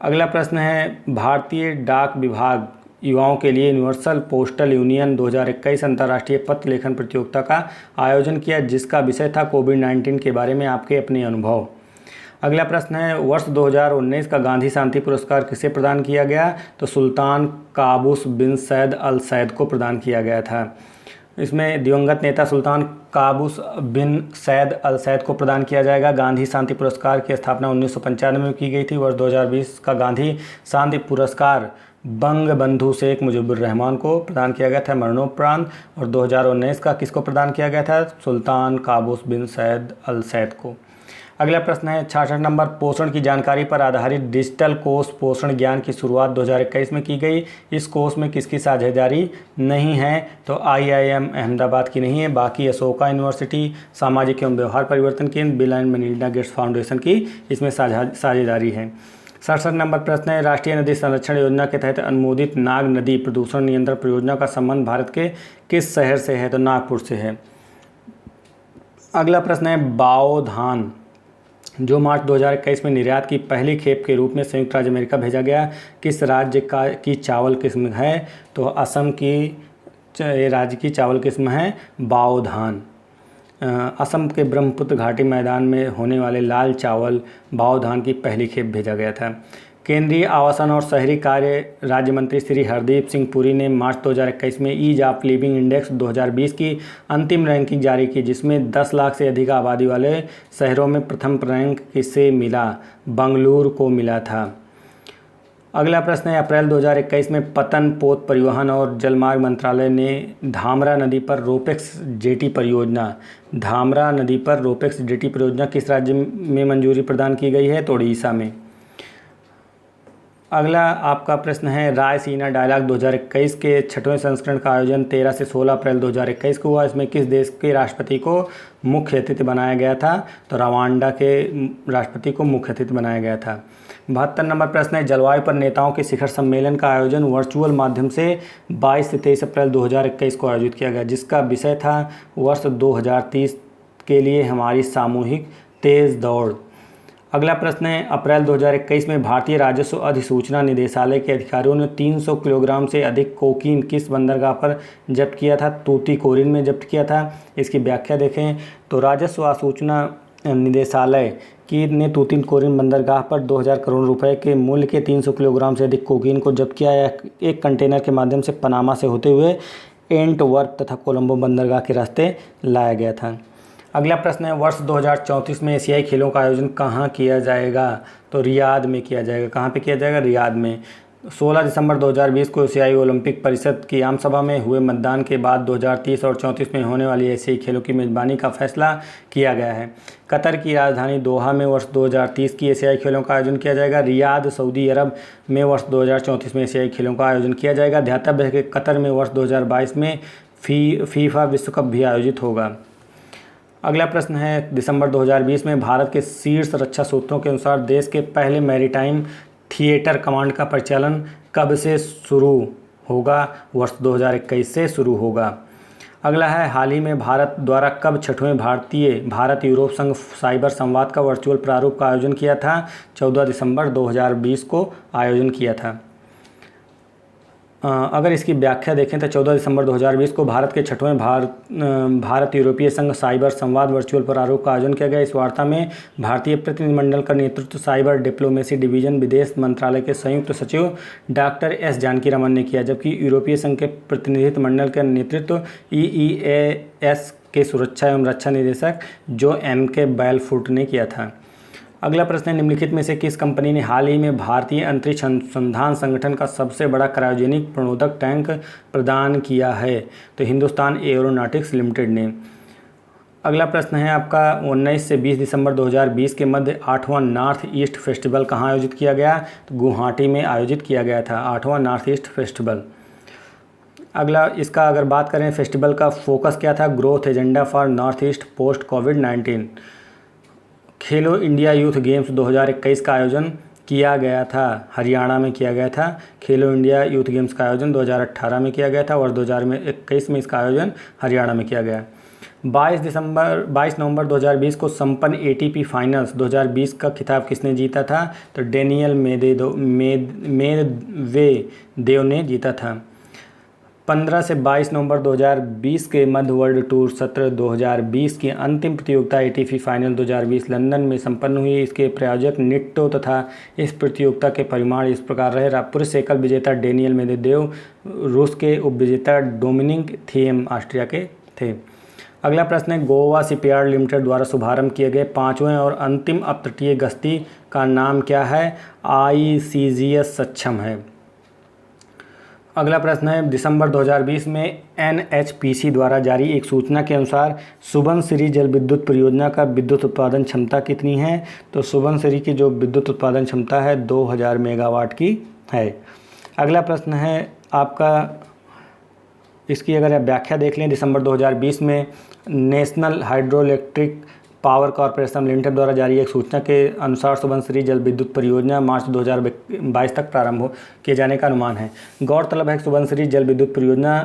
अगला प्रश्न है भारतीय डाक विभाग युवाओं के लिए यूनिवर्सल पोस्टल यूनियन 2021 अंतर्राष्ट्रीय पत्र लेखन प्रतियोगिता का आयोजन किया, जिसका विषय था कोविड-19 के बारे में आपके अपने अनुभव। अगला प्रश्न है वर्ष 2019 का गांधी शांति पुरस्कार किसे प्रदान किया गया? तो सुल्तान काबूस बिन सैद अल सैद को प्रदान किया गया था। इसमें दिवंगत नेता सुल्तान काबूस बिन सैद अल सैद को प्रदान किया जाएगा। गांधी शांति पुरस्कार की स्थापना 1995 में की गई थी। वर्ष 2020 का गांधी शांति पुरस्कार बंग बंधु शेख मुजीबुर रहमान को प्रदान किया गया था मरणोपरांत, और 2019 का किसको प्रदान किया गया था? सुल्तान काबूस बिन सैद अल सैद को। अगला प्रश्न है 66 नंबर पोषण की जानकारी पर आधारित डिजिटल कोष पोषण ज्ञान की शुरुआत 2021 में की गई। इस कोष में किसकी साझेदारी नहीं है? तो IIM अहमदाबाद की नहीं है, बाकी अशोका यूनिवर्सिटी, सामाजिक एवं व्यवहार परिवर्तन केंद्र, bill and Melinda Gates foundation की इसमें साझेदारी है। 67 नंबर प्रश्न है राष्ट्रीय नदी संरक्षण योजना के तहत अनुमोदित नाग नदी प्रदूषण नियंत्रण परियोजना का संबंध भारत के किस शहर से है? तो नागपुर से है। अगला प्रश्न है बाओ धान जो मार्च 2021 में निर्यात की पहली खेप के रूप में संयुक्त राज्य अमेरिका भेजा गया, किस राज्य की चावल किस्म है? तो असम की राज्य की चावल किस्म है बाओ धान। असम के ब्रह्मपुत्र घाटी मैदान में होने वाले लाल चावल बाओ धान की पहली खेप भेजा गया था। केंद्रीय आवासन और शहरी कार्य राज्य मंत्री श्री हरदीप सिंह पुरी ने मार्च 2021 में ईज ऑफ लिविंग इंडेक्स 2020 की अंतिम रैंकिंग जारी की, जिसमें 10 लाख से अधिक आबादी वाले शहरों में प्रथम रैंक किसे मिला? बंगलुरु को मिला था। अगला प्रश्न है अप्रैल 2021 में पतन पोत परिवहन और जलमार्ग मंत्रालय ने धामरा नदी पर रोपेक्स जेटी परियोजना किस राज्य में मंजूरी प्रदान की गई है? तो ओडिशा में। अगला आपका प्रश्न है रायसीना डायलॉग 2021 के 6वें संस्करण का आयोजन 13 से 16 अप्रैल 2021 को हुआ। इसमें किस देश के राष्ट्रपति को मुख्य अतिथि बनाया गया था? तो रवांडा के राष्ट्रपति को मुख्य अतिथि बनाया गया था। 72 नंबर प्रश्न है जलवायु पर नेताओं के शिखर सम्मेलन का आयोजन वर्चुअल माध्यम से 22 से 23 अप्रैल 2021 को आयोजित किया गया, जिसका विषय था वर्ष 2030 के लिए हमारी सामूहिक तेज दौड़। अगला प्रश्न है अप्रैल 2021 में भारतीय राजस्व अधिसूचना निदेशालय के अधिकारियों ने 300 किलोग्राम से अधिक कोकीन किस बंदरगाह पर जब्त किया था? तूतीकोरिन में जब्त किया था। इसकी व्याख्या देखें तो राजस्व अधिसूचना निदेशालय ने तूतीकोरिन बंदरगाह पर 2000 करोड़ रुपए के मूल्य के 300 किलोग्राम से अधिक कोकीन को जब्त किया। एक कंटेनर के माध्यम से पनामा से होते हुए एंटवर्प तथा कोलंबो बंदरगाह के रास्ते लाया गया था। अगला प्रश्न है वर्ष 2034 में एशियाई खेलों का आयोजन कहाँ किया जाएगा? तो रियाद में किया जाएगा। कहाँ पे किया जाएगा? रियाद में। 16 दिसंबर 2020 को एशियाई ओलंपिक परिषद की आम सभा में हुए मतदान के बाद 2030 और 34 में होने वाली एशियाई खेलों की मेजबानी का फैसला किया गया है। कतर की राजधानी दोहा में वर्ष 2030 की एशियाई खेलों का आयोजन किया जाएगा। रियाद सऊदी अरब में वर्ष 2034 में एशियाई खेलों का आयोजन किया जाएगा। ध्यातव्य है कि कतर में वर्ष 2022 में फीफा विश्व कप भी आयोजित होगा। अगला प्रश्न है दिसंबर 2020 में भारत के शीर्ष रक्षा सूत्रों के अनुसार देश के पहले मैरीटाइम थिएटर कमांड का परिचालन कब से शुरू होगा? वर्ष 2021 से शुरू होगा। अगला है, हाल ही में भारत द्वारा कब छठवें भारत यूरोप संघ साइबर संवाद का वर्चुअल प्रारूप का आयोजन किया था? 14 दिसंबर 2020 को आयोजन किया था। अगर इसकी व्याख्या देखें तो 14 दिसंबर 2020 को भारत के छठवें भारत यूरोपीय संघ साइबर संवाद वर्चुअल प्रारूप का आयोजन किया गया। इस वार्ता में भारतीय प्रतिनिधिमंडल का नेतृत्व साइबर डिप्लोमेसी डिवीजन विदेश मंत्रालय के संयुक्त सचिव डॉक्टर एस जानकीरामन ने किया, जबकि यूरोपीय संघ के प्रतिनिधिमंडल का नेतृत्व EEAS के सुरक्षा एवं रक्षा निदेशक जो MK बैलफुट ने किया था। अगला प्रश्न है, निम्नलिखित में से किस कंपनी ने हाल ही में भारतीय अंतरिक्ष अनुसंधान संगठन का सबसे बड़ा क्रायोजेनिक प्रणोदक टैंक प्रदान किया है? तो हिंदुस्तान एरोनॉटिक्स लिमिटेड ने। अगला प्रश्न है आपका, 19 से 20 दिसंबर 2020 के मध्य 8वां नॉर्थ ईस्ट फेस्टिवल कहाँ आयोजित किया गया? तो गुवाहाटी में आयोजित किया गया था 8वां नॉर्थ ईस्ट फेस्टिवल। अगला, इसका अगर बात करें फेस्टिवल का फोकस क्या था? Growth agenda for north east post कोविड-19। खेलो इंडिया यूथ गेम्स 2021 का आयोजन किया गया था, हरियाणा में किया गया था। खेलो इंडिया यूथ गेम्स का आयोजन 2018 में किया गया था और 2021 में इसका आयोजन हरियाणा में किया गया। 22 नवंबर 2020 को संपन्न ATP फाइनल्स 2020 का खिताब किसने जीता था? तो डेनियल मेदवेदेव ने जीता था। 15 से 22 नवंबर 2020 के मध्य वर्ल्ड टूर सत्र 2020 की अंतिम प्रतियोगिता ATP फाइनल 2020 लंदन में संपन्न हुई। इसके प्रायोजक निट्टो तथा इस प्रतियोगिता के परिणाम इस प्रकार रहे। पुरुष एकल विजेता डेनियल मेदवेदेव रूस के, उपविजेता डोमिनिक थिएम ऑस्ट्रिया के थे। अगला प्रश्न है, गोवा शिपयार्ड लिमिटेड द्वारा शुभारंभ किए गए 5वें और अंतिम अपतटीय गश्ती का नाम क्या है? ICGS सक्षम है। अगला प्रश्न है, दिसंबर 2020 में NHPC द्वारा जारी एक सूचना के अनुसार सुबनसिरी जल विद्युत परियोजना का विद्युत उत्पादन क्षमता कितनी है? तो सुबनसिरी की जो विद्युत उत्पादन क्षमता है 2000 मेगावाट की है। अगला प्रश्न है आपका, इसकी अगर आप व्याख्या देख लें, दिसंबर 2020 में national hydroelectric power corporation limited द्वारा जारी एक सूचना के अनुसार सुबनसिरी जल विद्युत परियोजना मार्च 2022 तक प्रारंभ किए जाने का अनुमान है। गौरतलब है कि सुबनसिरी जल विद्युत परियोजना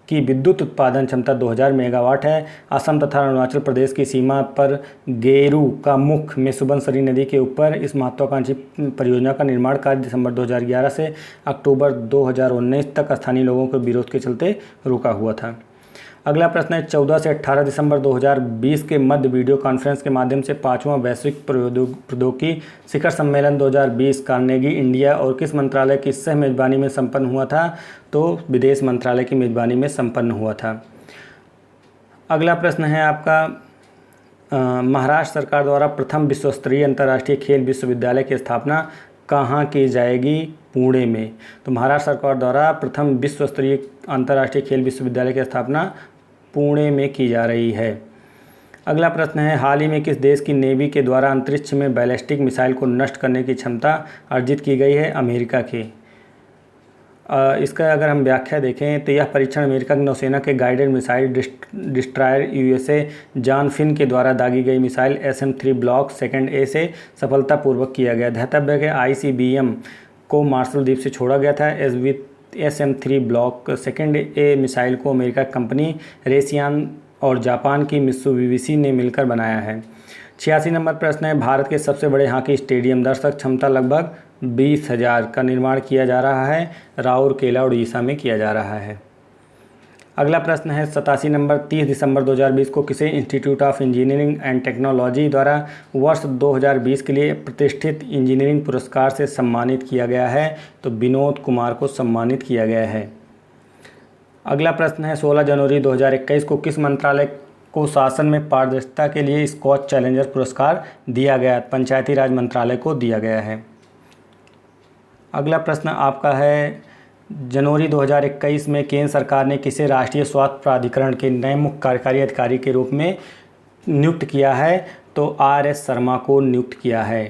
की विद्युत उत्पादन क्षमता 2000 मेगावाट है। असम तथा अरुणाचल प्रदेश की सीमा पर गेरू का मुख में सुबनसिरी नदी के ऊपर इस महत्वाकांक्षी परियोजना का निर्माण कार्य दिसंबर 2011 से अक्टूबर 2019 तक स्थानीय लोगों के विरोध के चलते रुका हुआ था। अगला प्रश्न है, 14 से 18 दिसंबर 2020 के मध्य वीडियो कॉन्फ्रेंस के माध्यम से 5वां वैश्विक प्रौद्योगिकी शिखर सम्मेलन 2020 कार्नेगी इंडिया और किस मंत्रालय की सह मेजबानी में संपन्न हुआ था? तो विदेश मंत्रालय की मेजबानी में संपन्न हुआ था। अगला प्रश्न है आपका, महाराष्ट्र सरकार द्वारा प्रथम विश्व स्तरीय अंतर्राष्ट्रीय खेल विश्वविद्यालय की स्थापना कहाँ की जाएगी? पुणे में। तो महाराष्ट्र सरकार द्वारा प्रथम विश्व स्तरीय अंतर्राष्ट्रीय खेल विश्वविद्यालय की स्थापना पुणे में की जा रही है। अगला प्रश्न है, हाल ही में किस देश की नेवी के द्वारा अंतरिक्ष में बैलिस्टिक मिसाइल को नष्ट करने की क्षमता अर्जित की गई है? अमेरिका की। इसका अगर हम व्याख्या देखें तो यह परीक्षण अमेरिका की नौसेना के guided missile destroyer USA John Finn के द्वारा दागी गई missile SM-3 block second A से सफलतापूर्वक किया गया। ध्यातव्य है कि ICBM को मार्शल द्वीप से छोड़ा गया था। SM-3 block second A missile को अमेरिका कंपनी रेसियान और जापान की मित्सुबिशी ने मिलकर बनाया है। 86 नंबर प्रश्न है, भारत के सबसे बड़े हॉकी स्टेडियम दर्शक क्षमता लगभग 20,000 का निर्माण किया जा रहा है, राउरकेला उड़ीसा में किया जा रहा है। अगला प्रश्न है 87 नंबर, 30 दिसंबर 2020 को किसे institute of engineering and technology द्वारा वर्ष 2020 के लिए प्रतिष्ठित इंजीनियरिंग पुरस्कार से सम्मानित किया गया है? तो विनोद कुमार को सम्मानित किया गया है। अगला प्रश्न है 16 जनवरी 2021 को किस मंत्रालय को शासन में पारदर्शिता के लिए स्कॉच चैलेंजर पुरस्कार दिया गया? पंचायती राज मंत्रालय को दिया गया है। अगला प्रश्न आपका है, जनवरी 2021 में केंद्र सरकार ने किसे राष्ट्रीय स्वास्थ्य प्राधिकरण के नए मुख्य कार्यकारी अधिकारी के रूप में नियुक्त किया है? तो RS शर्मा को नियुक्त किया है।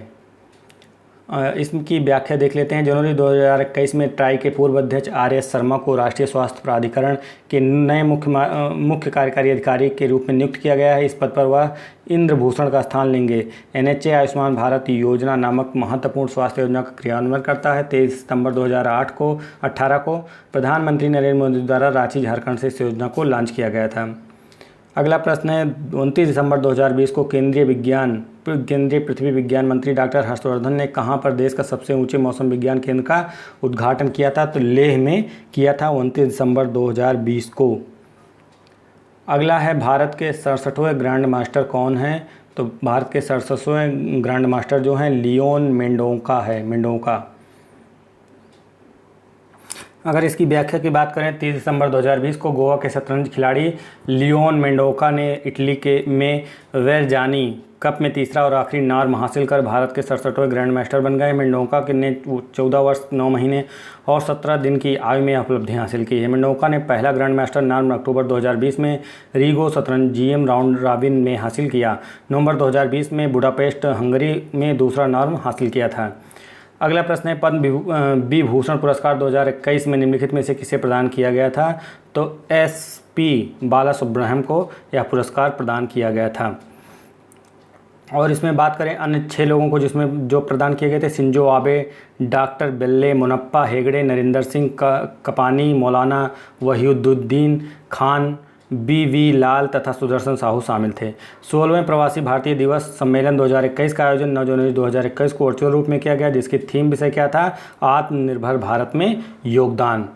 इसकी व्याख्या देख लेते हैं। जनवरी 2021 में ट्राई के पूर्व अध्यक्ष RS शर्मा को राष्ट्रीय स्वास्थ्य प्राधिकरण के नए मुख्य कार्यकारी अधिकारी के रूप में नियुक्त किया गया है। इस पद पर वह इंद्रभूषण का स्थान लेंगे। NHA आयुष्मान भारत योजना नामक महत्वपूर्ण स्वास्थ्य योजना का क्रियान्वयन करता है। 23 सितंबर 2018 को प्रधानमंत्री नरेंद्र मोदी द्वारा रांची झारखंड से इस योजना को लॉन्च किया गया था। अगला प्रश्न है 29 दिसंबर 2020 को केंद्रीय पृथ्वी विज्ञान मंत्री डॉक्टर हर्षवर्धन ने कहां पर देश का सबसे ऊंचे मौसम विज्ञान केंद्र का उद्घाटन किया था? तो लेह में किया था 29 दिसंबर 2020 को। अगला है भारत के 67वें ग्रैंड मास्टर कौन हैं? तो भारत के 67वें ग्रैंड मास्टर जो हैं लियोन मेंडोका। अगर इसकी व्याख्या की बात करें 30 दिसंबर 2020 को गोवा के शतरंज खिलाड़ी लियोन मेंडोका ने इटली में वेरजानी कप में तीसरा और आखिरी नार्म हासिल कर भारत के 67वें ग्रैंड मास्टर बन गए। मेंडोका ने 14 वर्ष 9 महीने और 17 दिन की आयु में उपलब्धि हासिल की है। मेंडोका ने पहला ग्रैंड मास्टर नार्म अक्टूबर 2020 में रीगो शतरंज GM राउंड रॉबिन में हासिल किया। नवंबर 2020 में बुडापेस्ट हंगरी में दूसरा नार्म हासिल किया था। अगला प्रश्न है पद्म विभूषण पुरस्कार 2021 में निम्नलिखित में से किसे प्रदान किया गया था? तो SP बालासुब्रमण्यम को यह पुरस्कार प्रदान किया गया था। और इसमें बात करें अन्य 6 लोगों को जिसमें जो प्रदान किए गए थे शिंजो आबे, डॉक्टर बेल्ले मुनप्पा हेगड़े, नरिंदर सिंह कपानी, मौलाना वहीदुद्दीन खान, BV लाल तथा सुदर्शन साहू शामिल थे। 16वें प्रवासी भारतीय दिवस सम्मेलन 2021 का आयोजन 9 जनवरी 2021 को वर्चुअल रूप में किया गया, जिसकी थीम विषय क्या था? आत्मनिर्भर भारत में योगदान।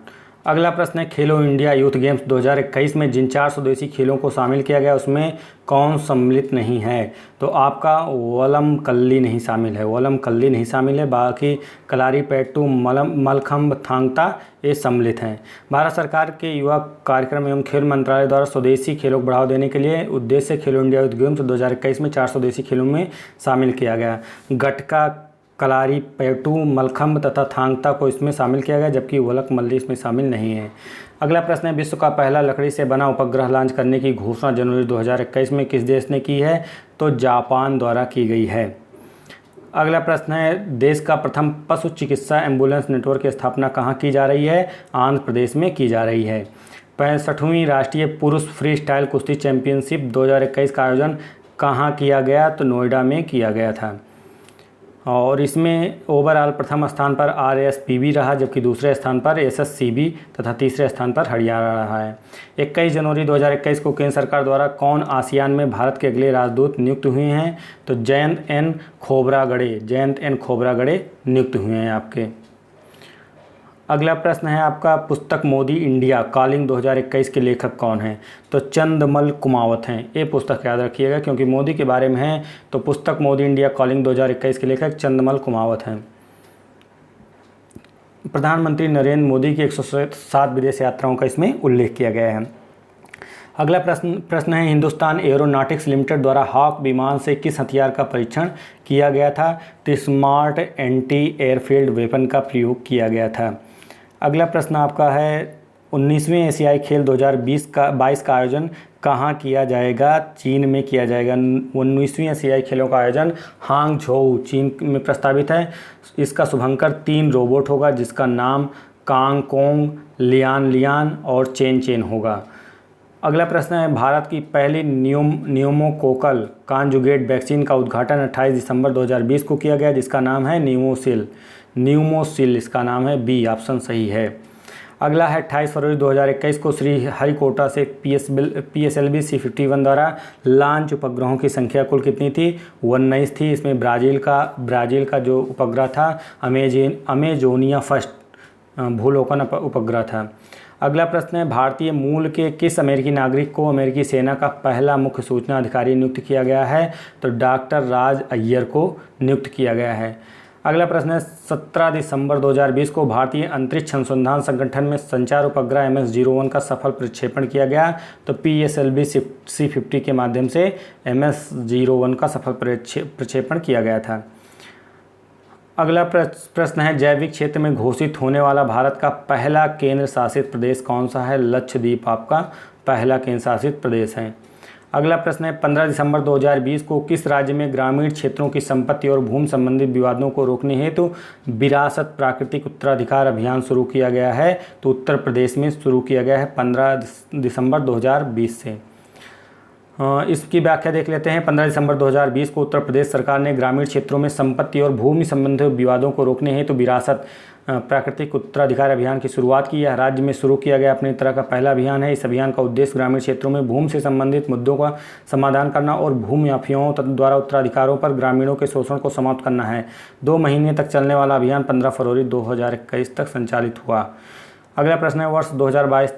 अगला प्रश्न है खेलो इंडिया यूथ गेम्स 2021 में जिन 4 स्वदेशी खेलों को शामिल किया गया उसमें कौन सम्मिलित नहीं है? तो आपका वलम कल्ली नहीं शामिल है। बाकी कलारीपयट्टू, मलखंभ, थांगता ये सम्मिलित हैं। भारत सरकार के युवा कार्यक्रम एवं खेल मंत्रालय द्वारा स्वदेशी खेलों को बढ़ावा देने के लिए उद्देश्य खेलो इंडिया यूथ गेम्स 2021 में 4 स्वदेशी खेलों में शामिल किया गया। गटका, कलारीपयट्टू, मलखंभ तथा थांगता को इसमें शामिल किया गया, जबकि वलक मल्ली इसमें शामिल नहीं है। अगला प्रश्न है विश्व का पहला लकड़ी से बना उपग्रह लॉन्च करने की घोषणा जनवरी 2021 में किस देश ने की है? तो जापान द्वारा की गई है। अगला प्रश्न है देश का प्रथम पशु चिकित्सा एम्बुलेंस नेटवर्क की स्थापना कहाँ की जा रही है? आंध्र प्रदेश में की जा रही है। 65वीं राष्ट्रीय पुरुष फ्री स्टाइल कुश्ती चैंपियनशिप 2021 का आयोजन कहाँ किया गया? तो नोएडा में किया गया था। और इसमें ओवरऑल प्रथम स्थान पर RSPB रहा, जबकि दूसरे स्थान पर SSCB तथा तीसरे स्थान पर हरियाणा रहा है। 21 जनवरी 2021 को केंद्र सरकार द्वारा कौन आसियान में भारत के अगले राजदूत नियुक्त हुए हैं? तो जयंत एन खोबरागड़े नियुक्त हुए हैं आपके। अगला प्रश्न है आपका पुस्तक मोदी इंडिया कॉलिंग 2021 के लेखक कौन हैं? तो चंदमल कुमावत हैं। ये पुस्तक याद रखिएगा क्योंकि मोदी के बारे में है, तो पुस्तक मोदी इंडिया कॉलिंग 2021 के लेखक चंदमल कुमावत हैं। प्रधानमंत्री नरेंद्र मोदी की 107 विदेश यात्राओं का इसमें उल्लेख किया गया है। अगला प्रश्न है हिंदुस्तान एरोनॉटिक्स लिमिटेड द्वारा हॉक विमान से किस हथियार का परीक्षण किया गया था? तो स्मार्ट एंटी एयरफील्ड वेपन का प्रयोग किया गया था। अगला प्रश्न आपका है 19वें एशियाई खेल 2022 का आयोजन कहाँ किया जाएगा? चीन में किया जाएगा। 19वीं एशियाई खेलों का आयोजन हांगझोउ चीन में प्रस्तावित है। इसका शुभंकर 3 रोबोट होगा जिसका नाम कांग कोंग, लियान और चेन होगा। अगला प्रश्न है भारत की पहली न्यूमोकोकल कॉन्जुगेट वैक्सीन का उद्घाटन 28 दिसंबर 2020 को किया गया, जिसका नाम है न्यूमोसिल इसका नाम है। बी ऑप्शन सही है। अगला है 28 फरवरी 2021 को श्री हरिकोटा से PSLV C-51 द्वारा लॉन्च उपग्रहों की संख्या कुल कितनी थी? 19 थी। इसमें ब्राज़ील का जो उपग्रह था अमेजोनिया फर्स्ट भूलोकन उपग्रह था। अगला प्रश्न है भारतीय मूल के किस अमेरिकी नागरिक को अमेरिकी सेना का पहला मुख्य सूचना अधिकारी नियुक्त किया गया है? तो डॉक्टर राज अय्यर को नियुक्त किया गया है। अगला प्रश्न है 17 दिसंबर 2020 को भारतीय अंतरिक्ष अनुसंधान संगठन में संचार उपग्रह MS-01 का सफल प्रक्षेपण किया गया। तो PSLV C-50 के माध्यम से MS-01 का सफल प्रक्षेपण किया गया था। अगला प्रश्न है जैविक क्षेत्र में घोषित होने वाला भारत का पहला केंद्र शासित प्रदेश कौन सा है? लक्षद्वीप आपका पहला केंद्र शासित प्रदेश है। अगला प्रश्न है 15 दिसंबर 2020 को किस राज्य में ग्रामीण क्षेत्रों की संपत्ति और भूमि संबंधित विवादों को रोकने हेतु विरासत प्राकृतिक उत्तराधिकार अभियान शुरू किया गया है? तो उत्तर प्रदेश में शुरू किया गया है 15 दिसंबर 2020 से। इसकी व्याख्या देख लेते हैं। 15 दिसंबर 2020 को उत्तर प्रदेश सरकार ने ग्रामीण क्षेत्रों में संपत्ति और भूमि संबंधित विवादों को रोकने हेतु विरासत प्राकृतिक उत्तराधिकार अभियान की शुरुआत की है। राज्य में शुरू किया गया अपनी तरह का पहला अभियान है। इस अभियान का उद्देश्य ग्रामीण क्षेत्रों में भूमि से संबंधित मुद्दों का समाधान करना और भूमि माफियाओं द्वारा उत्तराधिकारों पर ग्रामीणों के शोषण को समाप्त करना है। 2 महीने तक चलने वाला अभियान 15 फरवरी 2021 तक संचालित हुआ। अगला प्रश्न है वर्ष 2022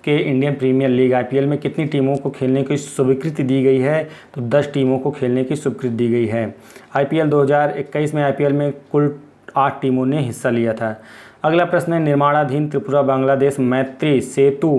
के इंडियन प्रीमियर लीग IPL में कितनी टीमों को खेलने की स्वीकृति दी गई है? तो 10 टीमों को खेलने की स्वीकृति दी गई है। IPL 2021 में IPL में कुल 8 टीमों ने हिस्सा लिया था। अगला प्रश्न है निर्माणाधीन त्रिपुरा बांग्लादेश मैत्री सेतु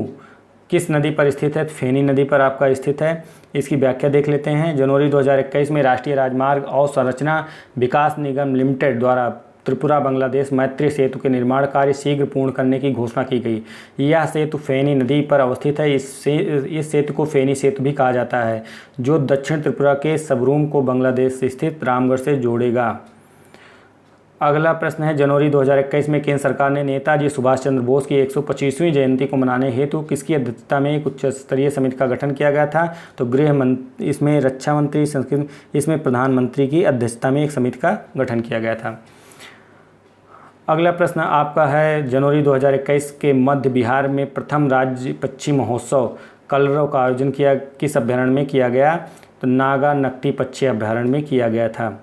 किस नदी पर स्थित है? फेनी नदी पर आपका स्थित है। इसकी व्याख्या देख लेते हैं। जनवरी 2021 में राष्ट्रीय राजमार्ग अवसंरचना विकास निगम लिमिटेड द्वारा त्रिपुरा बांग्लादेश मैत्री सेतु के निर्माण कार्य शीघ्र पूर्ण करने की घोषणा की गई। यह सेतु फेनी नदी पर अवस्थित है। इस सेतु को फेनी सेतु भी कहा जाता है, जो दक्षिण त्रिपुरा के सबरूम को बांग्लादेश स्थित रामगढ़ से जोड़ेगा। अगला प्रश्न है जनवरी 2021 में केंद्र सरकार ने नेताजी सुभाष चंद्र बोस की 125वीं जयंती को मनाने हेतु किसकी अध्यक्षता में एक उच्च स्तरीय समिति का गठन किया गया था? तो गृह मंत्री, इसमें रक्षा मंत्री, संस्कृति, इसमें प्रधानमंत्री की अध्यक्षता में एक समिति का गठन किया गया था। अगला प्रश्न आपका है जनवरी 2021 के मध्य बिहार में प्रथम राज्य पक्षी महोत्सव कलरव का आयोजन किस अभ्यारण्य में किया गया? तो नागा नकटी पक्षी अभ्यारण्य में किया गया था।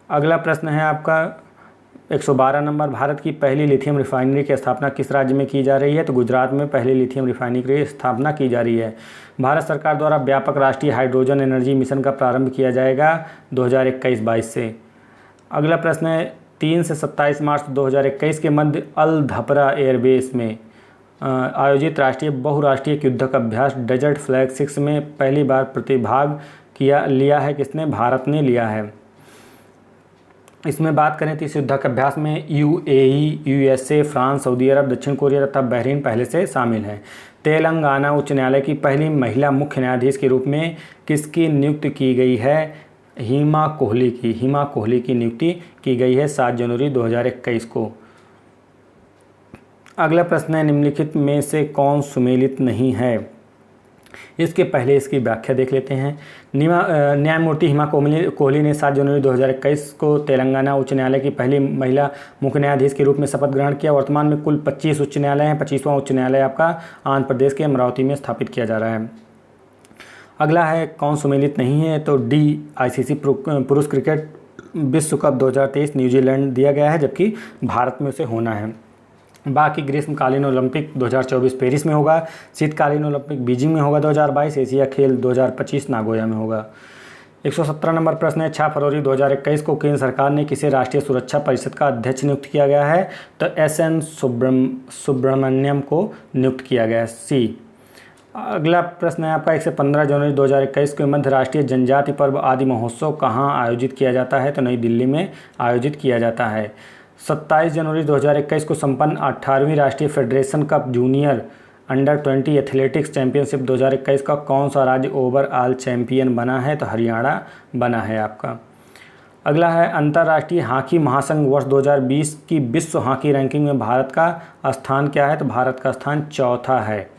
अगला प्रश्न है आपका 112 नंबर, भारत की पहली लिथियम रिफाइनरी की स्थापना किस राज्य में की जा रही है? तो गुजरात में पहली लिथियम रिफाइनरी की स्थापना की जा रही है। भारत सरकार द्वारा व्यापक राष्ट्रीय हाइड्रोजन एनर्जी मिशन का प्रारंभ किया जाएगा 2021-22 से। अगला प्रश्न है 3 से 27 मार्च 2021 के मध्य अल धपरा एयरबेस में आयोजित राष्ट्रीय बहुराष्ट्रीय युद्धक अभ्यास डेजर्ट फ्लैग 6 में पहली बार प्रतिभाग लिया है किसने? भारत ने लिया है। इसमें बात करें तो इस युद्धक अभ्यास में UAE, USA, फ्रांस, सऊदी अरब, दक्षिण कोरिया तथा बहरीन पहले से शामिल हैं। तेलंगाना उच्च न्यायालय की पहली महिला मुख्य न्यायाधीश के रूप में किसकी नियुक्ति की गई है? हिमा कोहली की नियुक्ति की गई है 7 जनवरी 2021 को। अगला प्रश्न है निम्नलिखित में से कौन सुमेलित नहीं है? इसके पहले इसकी व्याख्या देख लेते हैं। न्यायमूर्ति हिमा कोहली ने 7 जनवरी 2021 को तेलंगाना उच्च न्यायालय की पहली महिला मुख्य न्यायाधीश के रूप में शपथ ग्रहण किया। वर्तमान में कुल 25 उच्च न्यायालय हैं। 25वां उच्च न्यायालय आपका आंध्र प्रदेश के अमरावती में स्थापित किया जा रहा है। अगला है कौन सुमेलित नहीं है? तो D ICC पुरुष क्रिकेट विश्व कप 2023 न्यूजीलैंड दिया गया है, जबकि भारत में उसे होना है। बाकी ग्रीष्मकालीन ओलंपिक 2024 पेरिस में होगा, शीतकालीन ओलंपिक बीजिंग में होगा 2022, एशिया खेल 2025 नागोया में होगा। 117 नंबर प्रश्न है 6 फरवरी 2021 को केंद्र सरकार ने किसे राष्ट्रीय सुरक्षा परिषद का अध्यक्ष नियुक्त किया गया है? तो SN सुब्रमण्यम को नियुक्त किया गया है। C। अगला प्रश्न है आपका 1 से 15 जनवरी 2021 के मध्य राष्ट्रीय जनजाति पर्व आदि महोत्सव कहाँ आयोजित किया जाता है? तो नई दिल्ली में आयोजित किया जाता है। 27 जनवरी 2021 को संपन्न 18वीं राष्ट्रीय federation cup junior under twenty athletics championship 2021 का कौन सा राज्य ओवरऑल चैंपियन बना है? तो हरियाणा बना है आपका। अगला है अंतर्राष्ट्रीय हॉकी महासंघ वर्ष 2020 की विश्व हॉकी रैंकिंग में भारत का स्थान क्या है? तो भारत का स्थान चौथा है।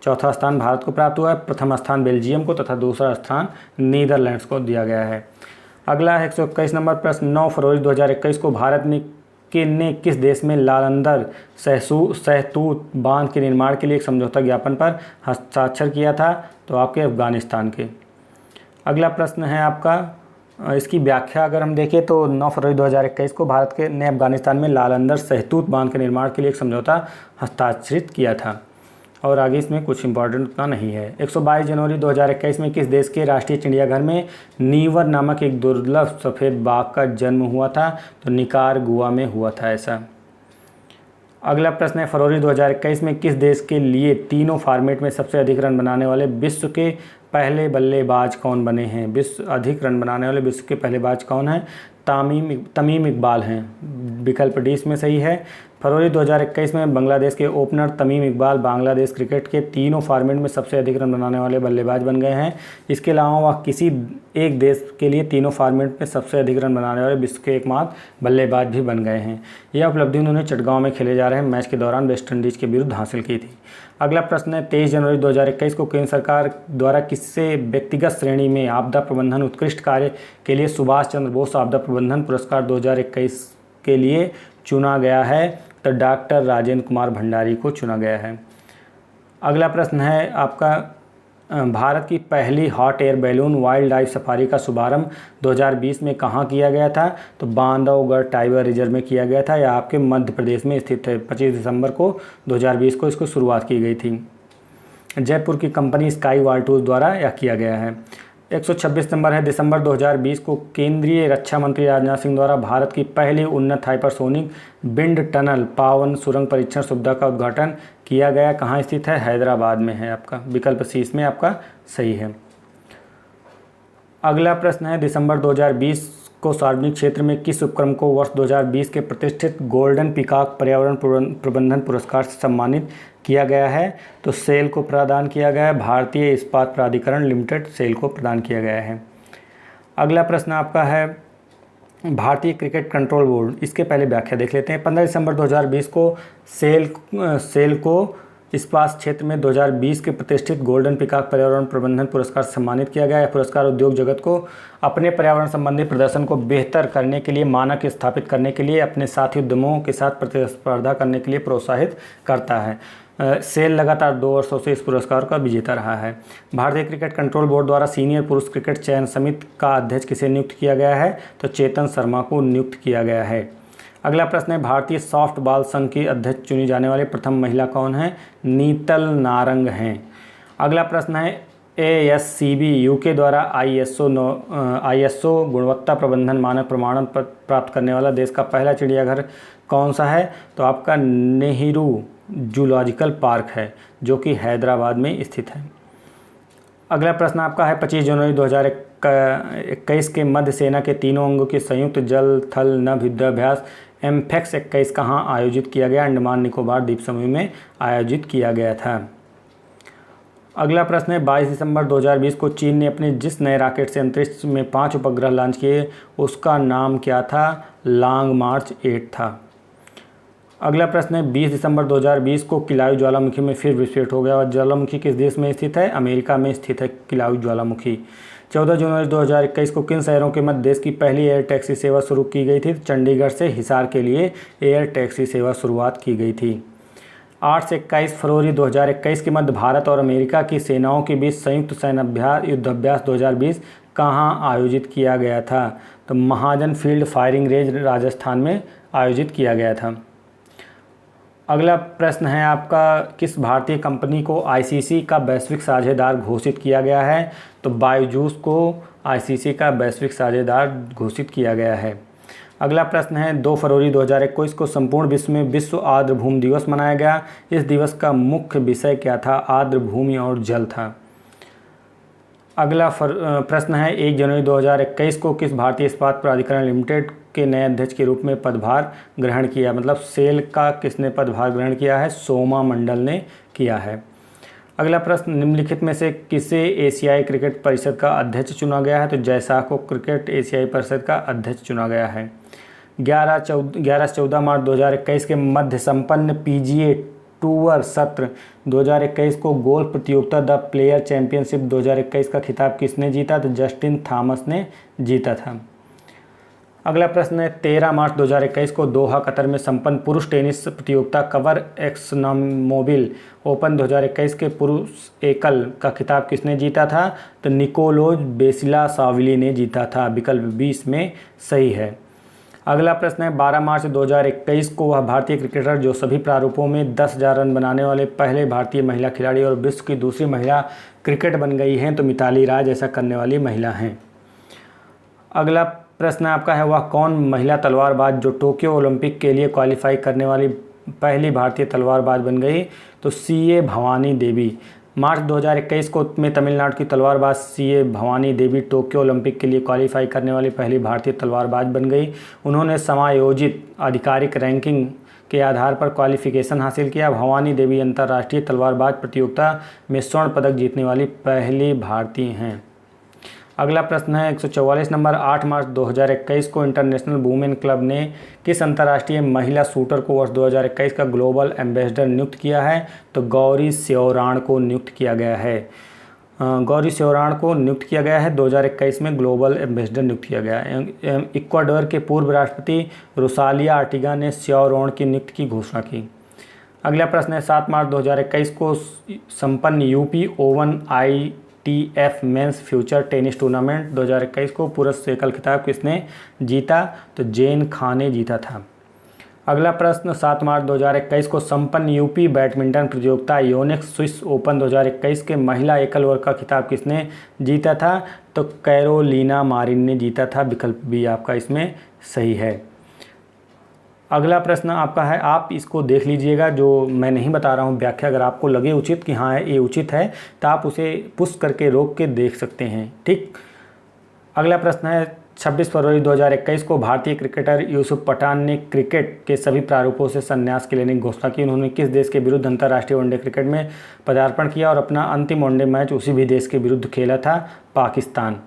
चौथा स्थान भारत को प्राप्त हुआ है। प्रथम स्थान बेल्जियम को तथा दूसरा स्थान नीदरलैंड्स को दिया गया है। अगला है 121 नंबर प्रश्न 9 फरवरी 2021 को भारत ने किस देश में लालंदर सहतूत बांध के निर्माण के लिए एक समझौता ज्ञापन पर हस्ताक्षर किया था? तो आपके अफगानिस्तान के। अगला प्रश्न है आपका इसकी व्याख्या अगर हम देखें तो 9 फरवरी 2021 को भारत ने अफगानिस्तान में लालंदर सहतूत बांध के निर्माण के लिए एक समझौता हस्ताक्षरित किया था। और आगे इसमें कुछ इंपॉर्टेंट उतना नहीं है। 122 जनवरी 2021 में किस देश के राष्ट्रीय चिड़ियाघर में नीवर नामक एक दुर्लभ सफ़ेद बाघ का जन्म हुआ था? तो निकारागुआ में हुआ था ऐसा। अगला प्रश्न है फरवरी 2021 में किस देश के लिए तीनों फॉर्मेट में सबसे अधिक रन बनाने वाले विश्व के पहले बल्लेबाज कौन बने हैं? अधिक रन बनाने वाले विश्व के पहले बाज कौन है? तमीम इकबाल हैं। विकल्प डी इसमें सही है। फरवरी 2021 में बांग्लादेश के ओपनर तमीम इकबाल बांग्लादेश क्रिकेट के तीनों फॉर्मेट में सबसे अधिक रन बनाने वाले बल्लेबाज बन गए हैं। इसके अलावा वह किसी एक देश के लिए तीनों फॉर्मेट में सबसे अधिक रन बनाने वाले विश्व के एकमात्र बल्लेबाज भी बन गए हैं। यह उपलब्धि उन्होंने चटगांव में खेले जा रहे मैच के दौरान वेस्टइंडीज के विरुद्ध हासिल की थी। अगला प्रश्न है 23 जनवरी 2021 को केंद्र सरकार द्वारा किससे व्यक्तिगत श्रेणी में आपदा प्रबंधन उत्कृष्ट कार्य के लिए सुभाष चंद्र बोस आपदा प्रबंधन पुरस्कार 2021 के लिए चुना गया है? तो डॉक्टर राजेंद्र कुमार भंडारी को चुना गया है। अगला प्रश्न है आपका भारत की पहली hot air balloon wild life safari का शुभारंभ 2020 में कहाँ किया गया था? तो बांधवगढ़ टाइगर रिजर्व में किया गया था, यह आपके मध्य प्रदेश में स्थित है। 25 दिसंबर को 2020 को इसको शुरुआत की गई थी। जयपुर की कंपनी स्काई वाल्टूज द्वारा यह किया गया है। 126 नंबर है दिसंबर 2020 को केंद्रीय रक्षा मंत्री राजनाथ सिंह द्वारा भारत की पहली उन्नत हाइपरसोनिक विंड टनल पावन सुरंग परीक्षण सुविधा का उद्घाटन किया गया। कहाँ स्थित है? हैदराबाद में है आपका। विकल्प सी इसमें आपका सही है। अगला प्रश्न है दिसंबर 2020 को सार्वजनिक क्षेत्र में किस उपक्रम को वर्ष 2020 के प्रतिष्ठित गोल्डन पीकॉक पर्यावरण प्रबंधन पुरस्कार से सम्मानित किया गया है? तो सेल को प्रदान किया गया है। भारतीय इस्पात प्राधिकरण लिमिटेड सेल को प्रदान किया गया है। अगला प्रश्न आपका है भारतीय क्रिकेट कंट्रोल बोर्ड, इसके पहले व्याख्या देख लेते हैं। 15 दिसंबर 2020 को सेल को इस्पात क्षेत्र में 2020 के प्रतिष्ठित गोल्डन पीकॉक पर्यावरण प्रबंधन पुरस्कार से सम्मानित किया गया है। पुरस्कार उद्योग जगत को अपने पर्यावरण संबंधी प्रदर्शन को बेहतर करने के लिए, मानक स्थापित करने के लिए, अपने साथी उद्यमों के साथ प्रतिस्पर्धा करने के लिए प्रोत्साहित करता है। सेल लगातार 2 वर्षों से इस पुरस्कार का विजेता रहा है। भारतीय क्रिकेट कंट्रोल बोर्ड द्वारा सीनियर पुरुष क्रिकेट चयन समिति का अध्यक्ष किसे नियुक्त किया गया है? तो चेतन शर्मा को नियुक्त किया गया है। अगला प्रश्न है भारतीय सॉफ्ट बॉल संघ की अध्यक्ष चुनी जाने वाली प्रथम महिला कौन है? नीतल नारंग हैं। अगला प्रश्न है ASCB यूके द्वारा ISO गुणवत्ता प्रबंधन मानक प्रमाणन प्राप्त करने वाला देश का पहला चिड़ियाघर कौन सा है? तो आपका नेहरू जूलॉजिकल पार्क है, जो कि हैदराबाद में स्थित है। अगला प्रश्न आपका है 25 जनवरी 2021 के मध्य सेना के तीनों अंगों के संयुक्त जल थल नभ युद्धाभ्यास एम्फेक्स 21 कहाँ आयोजित किया गया? अंडमान निकोबार द्वीप समूह में आयोजित किया गया था। अगला प्रश्न है 22 दिसंबर 2020 को चीन ने अपने जिस नए रॉकेट से अंतरिक्ष में 5 उपग्रह लॉन्च किए उसका नाम क्या था? लॉन्ग मार्च 8 था। अगला प्रश्न है 20 दिसंबर 2020 को किलाउ ज्वालामुखी में फिर विस्फोट हो गया और ज्वालामुखी किस देश में स्थित है? अमेरिका में स्थित है किलाउ ज्वालामुखी। 14 जनवरी 2021 को किन शहरों के मध्य देश की पहली एयर टैक्सी सेवा शुरू की गई थी? चंडीगढ़ से हिसार के लिए एयर टैक्सी सेवा शुरुआत की गई थी। 8 से 21 फरवरी 2021 के मध्य भारत और अमेरिका की सेनाओं के बीच संयुक्त सैन्य युद्धाभ्यास 2020 कहाँ आयोजित किया गया था? तो महाजन फील्ड फायरिंग रेंज राजस्थान में आयोजित किया गया था। अगला प्रश्न है आपका किस भारतीय कंपनी को ICC का वैश्विक साझेदार घोषित किया गया है? तो बायजूस को ICC का वैश्विक साझेदार घोषित किया गया है। अगला प्रश्न है 2 फरवरी 2021 को संपूर्ण विश्व में विश्व आर्द्र भूमि दिवस मनाया गया। इस दिवस का मुख्य विषय क्या था? आर्द्र भूमि और जल था। अगला प्रश्न है 1 जनवरी 2021 को किस भारतीय इस्पात प्राधिकरण लिमिटेड के नए अध्यक्ष के रूप में पदभार ग्रहण किया? मतलब सेल का किसने पदभार ग्रहण किया है? सोमा मंडल ने किया है। अगला प्रश्न निम्नलिखित में से किसे एशियाई क्रिकेट परिषद का अध्यक्ष चुना गया है? तो जयशाह को क्रिकेट एशियाई परिषद का अध्यक्ष चुना गया है। 11 से 14 मार्च 2021 के मध्य संपन्न PGA टूर सत्र 2021 को गोल्फ प्रतियोगिता द प्लेयर चैंपियनशिप 2021 का खिताब किसने जीता? तो जस्टिन थॉमस ने जीता था। अगला प्रश्न है 13 मार्च 2021 को दोहा कतर में संपन्न पुरुष टेनिस प्रतियोगिता कवर एक्सनमोबिल ओपन 2021 के पुरुष एकल का खिताब किसने जीता था? तो निकोलोज बेसिलासाविली ने जीता था। विकल्प 20 में सही है। अगला प्रश्न है 12 मार्च 2021 को वह भारतीय क्रिकेटर जो सभी प्रारूपों में 10,000 रन बनाने वाले पहले भारतीय महिला खिलाड़ी और विश्व की दूसरी महिला क्रिकेट बन गई हैं। तो मिताली राज ऐसा करने वाली महिला हैं। अगला प्रश्न आपका है वह कौन महिला तलवारबाज जो टोक्यो ओलंपिक के लिए क्वालिफाई करने वाली पहली भारतीय तलवारबाज बन गई? तो CA भवानी देवी। मार्च 2021 को में तमिलनाडु की तलवारबाज CA Bhavani Devi Tokyo Olympic के लिए क्वालिफाई करने वाली पहली भारतीय तलवारबाज बन गई। उन्होंने समायोजित आधिकारिक रैंकिंग के आधार पर क्वालिफिकेशन हासिल किया। भवानी देवी अंतर्राष्ट्रीय तलवारबाज प्रतियोगिता में स्वर्ण पदक जीतने वाली पहली भारतीय हैं। अगला प्रश्न है 144 नंबर। 8 मार्च 2021 को इंटरनेशनल वुमेन क्लब ने किस अंतर्राष्ट्रीय महिला शूटर को वर्ष 2021 का ग्लोबल एम्बेसडर नियुक्त किया है? तो गौरी श्योराण को नियुक्त किया गया है। गौरी श्योराण को नियुक्त किया गया है 2021 में ग्लोबल एम्बेसडर नियुक्त किया गया है। इक्वाडोर के पूर्व राष्ट्रपति रोसालिया आर्टिगा ने श्योराण की नियुक्ति की घोषणा की। अगला प्रश्न है 7 मार्च 2021 को संपन्न UP open ITF men's future tennis tournament 2021 को पुरुष एकल खिताब किसने जीता? तो जेन खां ने जीता था। अगला प्रश्न 7 मार्च 2021 को संपन्न यूपी बैडमिंटन प्रतियोगिता योनेक्स स्विस ओपन 2021 के महिला एकल वर्ग का खिताब किसने जीता था? तो कैरोलिना मारिन ने जीता था। विकल्प भी आपका इसमें सही है। अगला प्रश्न आपका है, आप इसको देख लीजिएगा, जो मैं नहीं बता रहा हूँ व्याख्या, अगर आपको लगे उचित कि हाँ ये उचित है तो आप उसे पुश करके रोक के देख सकते हैं। ठीक। अगला प्रश्न है 26 फरवरी 2021 को भारतीय क्रिकेटर यूसुफ पठान ने क्रिकेट के सभी प्रारूपों से संन्यास के लेने की घोषणा की। उन्होंने किस देश के विरुद्ध अंतर्राष्ट्रीय वनडे क्रिकेट में पदार्पण किया और अपना अंतिम वनडे मैच उसी भी देश के विरुद्ध खेला था? पाकिस्तान।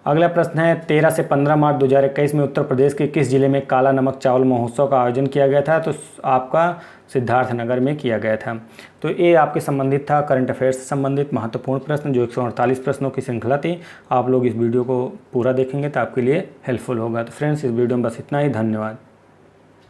अगला प्रश्न है 13 से 15 मार्च 2021 में उत्तर प्रदेश के किस जिले में काला नमक चावल महोत्सव का आयोजन किया गया था? तो आपका सिद्धार्थनगर में किया गया था। तो ये आपके संबंधित था करंट अफेयर्स से संबंधित महत्वपूर्ण प्रश्न, जो 148 प्रश्नों की श्रृंखला थी। आप लोग इस वीडियो को पूरा देखेंगे तो आपके लिए हेल्पफुल होगा। तो फ्रेंड्स, इस वीडियो में बस इतना ही। धन्यवाद।